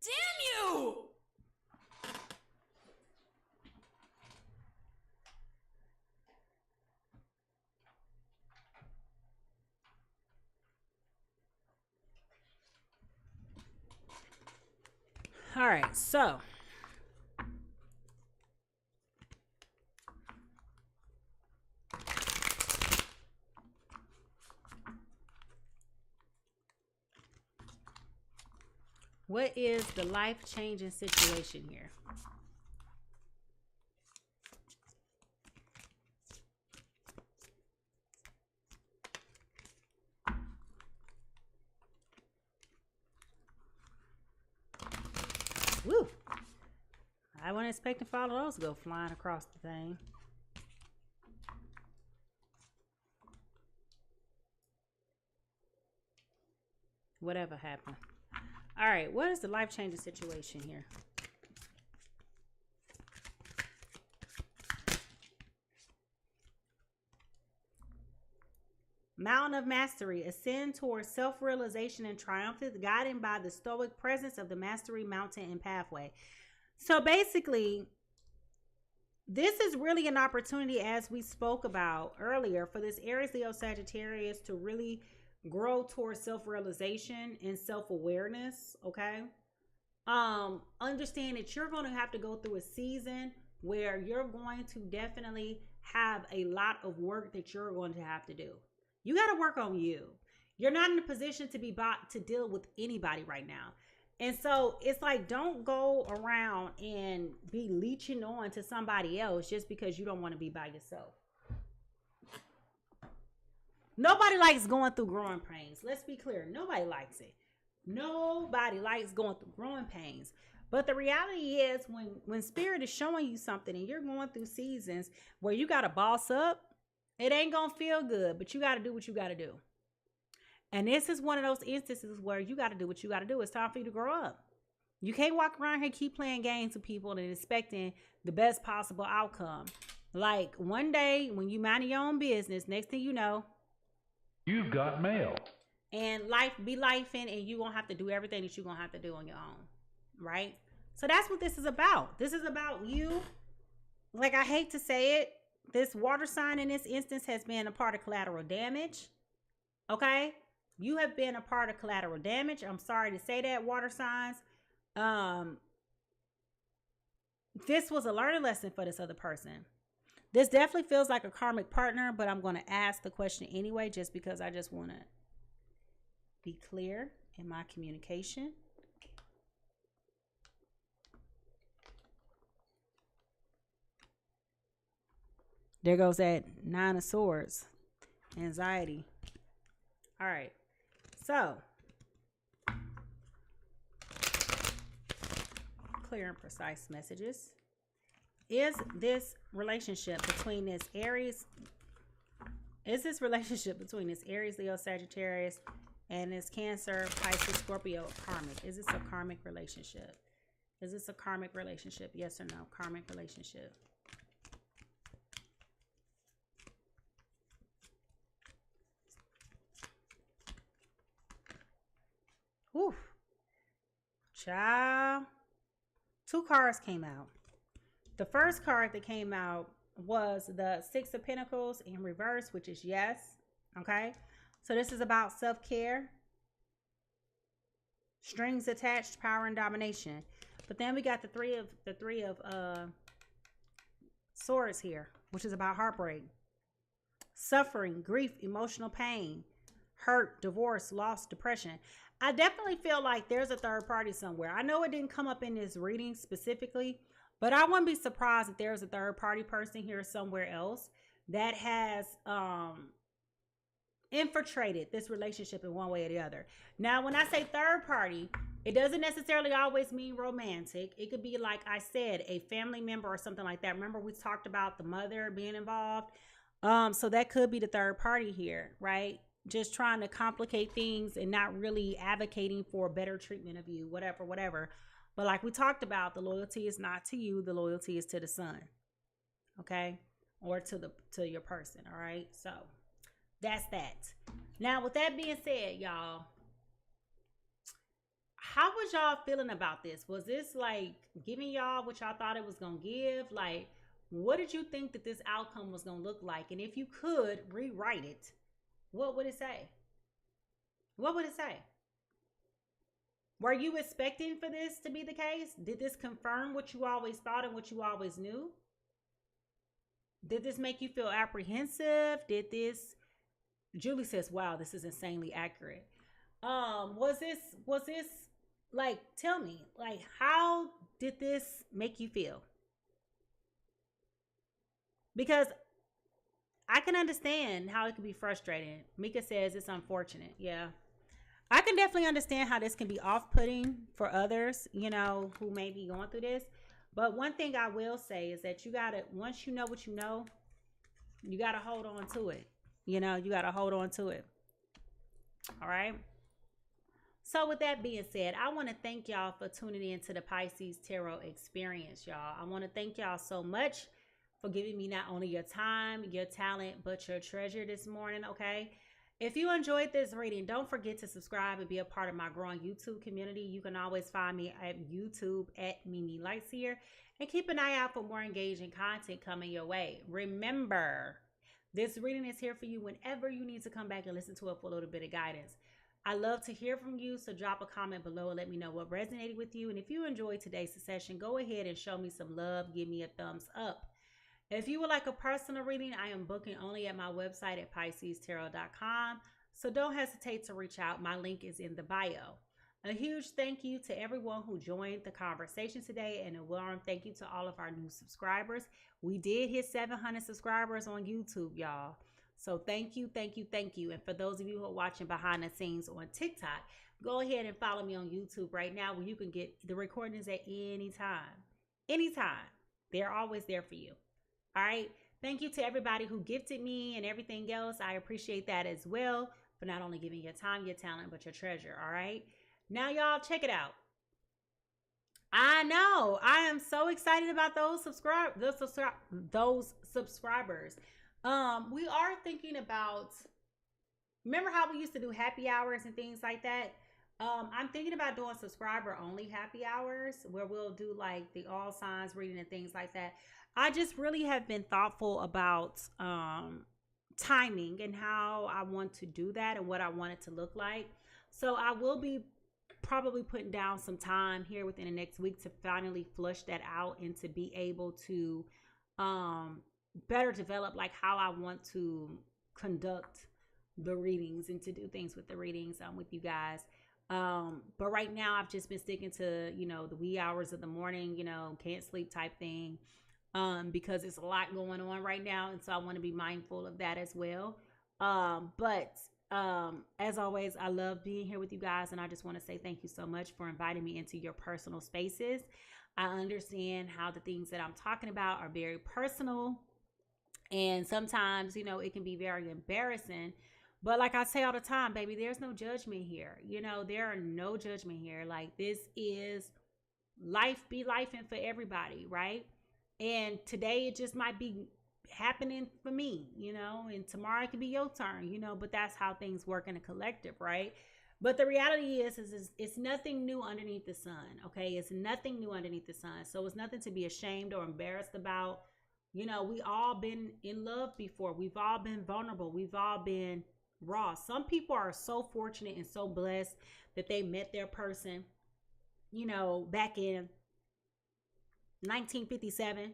Damn you! All right, so what is the life-changing situation here? Woo! I wasn't expecting for all of those to go flying across the thing. Whatever happened. All right, what is the life-changing situation here? Mountain of Mastery. Ascend towards self-realization and triumph, guided by the stoic presence of the Mastery Mountain and Pathway. So basically, this is really an opportunity, as we spoke about earlier, for this Aries, Leo, Sagittarius to really grow towards self-realization and self-awareness, okay? Understand that you're going to have to go through a season where you're going to definitely have a lot of work that you're going to have to do. You got to work on you. You're not in a position to be bought to deal with anybody right now. And so it's like, don't go around and be leeching on to somebody else just because you don't want to be by yourself. Nobody likes going through growing pains. Let's be clear. Nobody likes it. Nobody likes going through growing pains. But the reality is when spirit is showing you something and you're going through seasons where you got to boss up, it ain't going to feel good, but you got to do what you got to do. And this is one of those instances where you got to do what you got to do. It's time for you to grow up. You can't walk around here, keep playing games with people and expecting the best possible outcome. Like one day when you mind your own business, next thing you know, you've got mail. And life be lifing, and you're going to have to do everything that you're going to have to do on your own. Right? So that's what this is about. This is about you. Like, I hate to say it, this water sign in this instance has been a part of collateral damage. Okay? You have been a part of collateral damage. I'm sorry to say that, water signs. This was a learning lesson for this other person. This definitely feels like a karmic partner, but I'm going to ask the question anyway, just because I just want to be clear in my communication. There goes that 9 of Swords. Anxiety. All right. So, clear and precise messages. Is this relationship between this Aries, Leo, Sagittarius, and this Cancer, Pisces, Scorpio karmic? Is this a karmic relationship? Is this a karmic relationship? Yes or no? Karmic relationship. Oof. Child. 2 cards came out. The first card that came out was the 6 of Pentacles in reverse, which is yes. Okay. So this is about self-care, strings attached, power and domination. But then we got the three of Swords here, which is about heartbreak, suffering, grief, emotional pain, hurt, divorce, loss, depression. I definitely feel like there's a third party somewhere. I know it didn't come up in this reading specifically, but I wouldn't be surprised if there's a third party person here somewhere else that has infiltrated this relationship in one way or the other. Now, when I say third party, it doesn't necessarily always mean romantic. It could be, like I said, a family member or something like that. Remember, we talked about the mother being involved. So that could be the third party here, right? Just trying to complicate things and not really advocating for better treatment of you, whatever. But like we talked about, the loyalty is not to you. The loyalty is to the sun. Okay? Or to your person. All right? So that's that. Now, with that being said, y'all, how was y'all feeling about this? Was this like giving y'all what y'all thought it was going to give? Like, what did you think that this outcome was going to look like? And if you could rewrite it, what would it say? What would it say? Were you expecting for this to be the case? Did this confirm what you always thought and what you always knew? Did this make you feel apprehensive? Did this... Julie says, wow, this is insanely accurate. Was this like, tell me, like, how did this make you feel? Because I can understand how it can be frustrating. Mika says it's unfortunate. Yeah. I can definitely understand how this can be off-putting for others, you know, who may be going through this. But one thing I will say is that you got to, once you know what you know, you got to hold on to it. You know, you got to hold on to it. All right. So with that being said, I want to thank y'all for tuning in to the Pisces Tarot experience, y'all. I want to thank y'all so much for giving me not only your time, your talent, but your treasure this morning, okay? If you enjoyed this reading, don't forget to subscribe and be a part of my growing YouTube community. You can always find me at YouTube at Mimi Lightseer, and keep an eye out for more engaging content coming your way. Remember, this reading is here for you whenever you need to come back and listen to it for a little bit of guidance. I love to hear from you, so drop a comment below and let me know what resonated with you. And if you enjoyed today's session, go ahead and show me some love. Give me a thumbs up. If you would like a personal reading, I am booking only at my website at PiSeasTarot.com, so don't hesitate to reach out. My link is in the bio. A huge thank you to everyone who joined the conversation today, and a warm thank you to all of our new subscribers. We did hit 700 subscribers on YouTube, y'all. So thank you, thank you, thank you. And for those of you who are watching behind the scenes on TikTok, go ahead and follow me on YouTube right now, where you can get the recordings at any time. Anytime. They're always there for you. All right. Thank you to everybody who gifted me and everything else. I appreciate that as well, for not only giving your time, your talent, but your treasure. All right. Now, y'all, check it out. I know I am so excited about those subscribers. We are thinking about, remember how we used to do happy hours and things like that? I'm thinking about doing subscriber only happy hours, where we'll do like the all signs reading and things like that. I just really have been thoughtful about timing and how I want to do that and what I want it to look like. So I will be probably putting down some time here within the next week to finally flush that out and to be able to better develop like how I want to conduct the readings and to do things with the readings with you guys. But right now I've just been sticking to, you know, the wee hours of the morning, you know, can't sleep type thing, because it's a lot going on right now. And so I want to be mindful of that as well. But as always, I love being here with you guys. And I just want to say thank you so much for inviting me into your personal spaces. I understand how the things that I'm talking about are very personal. And sometimes, you know, it can be very embarrassing. But like I say all the time, baby, there's no judgment here. You know, there are no judgment here. Like, this is life be lifing for everybody, right? And today it just might be happening for me, you know, and tomorrow it could be your turn, you know, but that's how things work in a collective, right? But the reality is it's nothing new underneath the sun, okay? It's nothing new underneath the sun. So it's nothing to be ashamed or embarrassed about. You know, we all been in love before. We've all been vulnerable. We've all been raw. Some people are so fortunate and so blessed that they met their person, you know, back in 1957.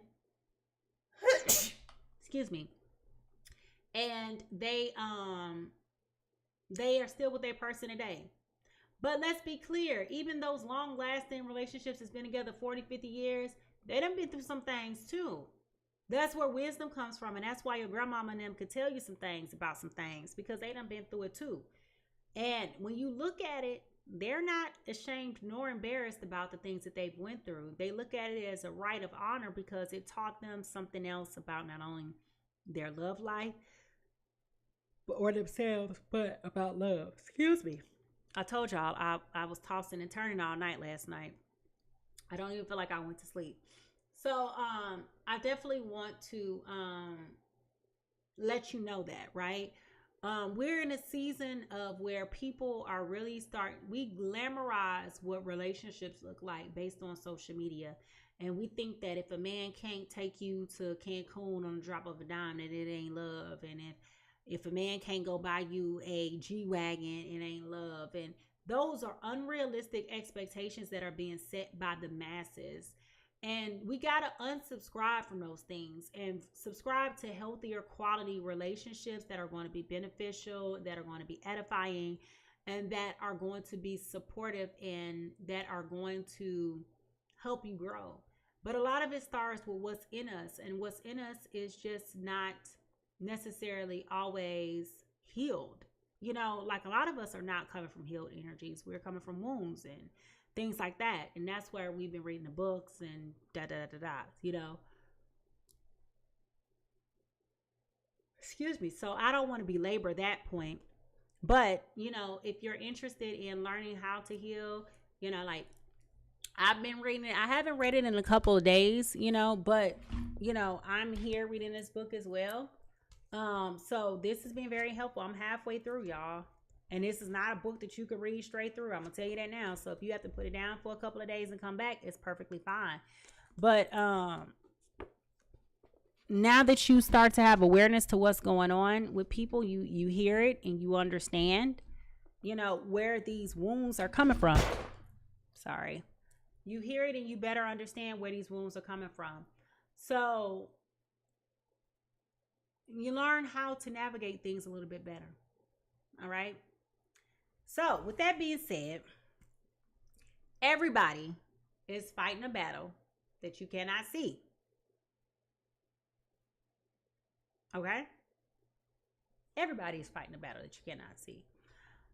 Excuse me. And they are still with their person today. But let's be clear, even those long lasting relationships that's been together 40, 50 years, they done been through some things too. That's where wisdom comes from. And that's why your grandmama and them could tell you some things about some things, because they done been through it too. And when you look at it, they're not ashamed nor embarrassed about the things that they've went through. They look at it as a right of honor because it taught them something else about not only their love life or themselves, but about love. Excuse me. I told y'all I was tossing and turning all night last night. I don't even feel like I went to sleep. So I definitely want to let you know that, right? We're in a season of where people are really we glamorize what relationships look like based on social media. And we think that if a man can't take you to Cancun on the drop of a dime, that it ain't love. And if a man can't go buy you a G-Wagon, it ain't love. And those are unrealistic expectations that are being set by the masses. And we got to unsubscribe from those things and subscribe to healthier quality relationships that are going to be beneficial, that are going to be edifying, and that are going to be supportive and that are going to help you grow. But a lot of it starts with what's in us, and what's in us is just not necessarily always healed. You know, like a lot of us are not coming from healed energies. We're coming from wounds and things like that. And that's where we've been reading the books and you know. Excuse me. So I don't want to belabor that point. But, you know, if you're interested in learning how to heal, you know, like I've been reading it. I haven't read it in a couple of days, you know, but, you know, I'm here reading this book as well. So this has been very helpful. I'm halfway through, y'all. And this is not a book that you can read straight through. I'm going to tell you that now. So if you have to put it down for a couple of days and come back, it's perfectly fine. But now that you start to have awareness to what's going on with people, you hear it and you understand, you know, where these wounds are coming from. Sorry. You hear it and you better understand where these wounds are coming from. So you learn how to navigate things a little bit better. All right. So with that being said, everybody is fighting a battle that you cannot see. Okay? Everybody is fighting a battle that you cannot see.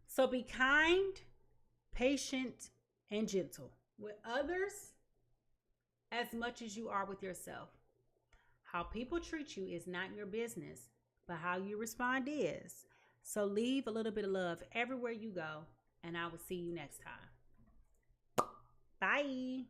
So be kind, patient, and gentle with others as much as you are with yourself. How people treat you is not your business, but how you respond is. So leave a little bit of love everywhere you go, and I will see you next time. Bye.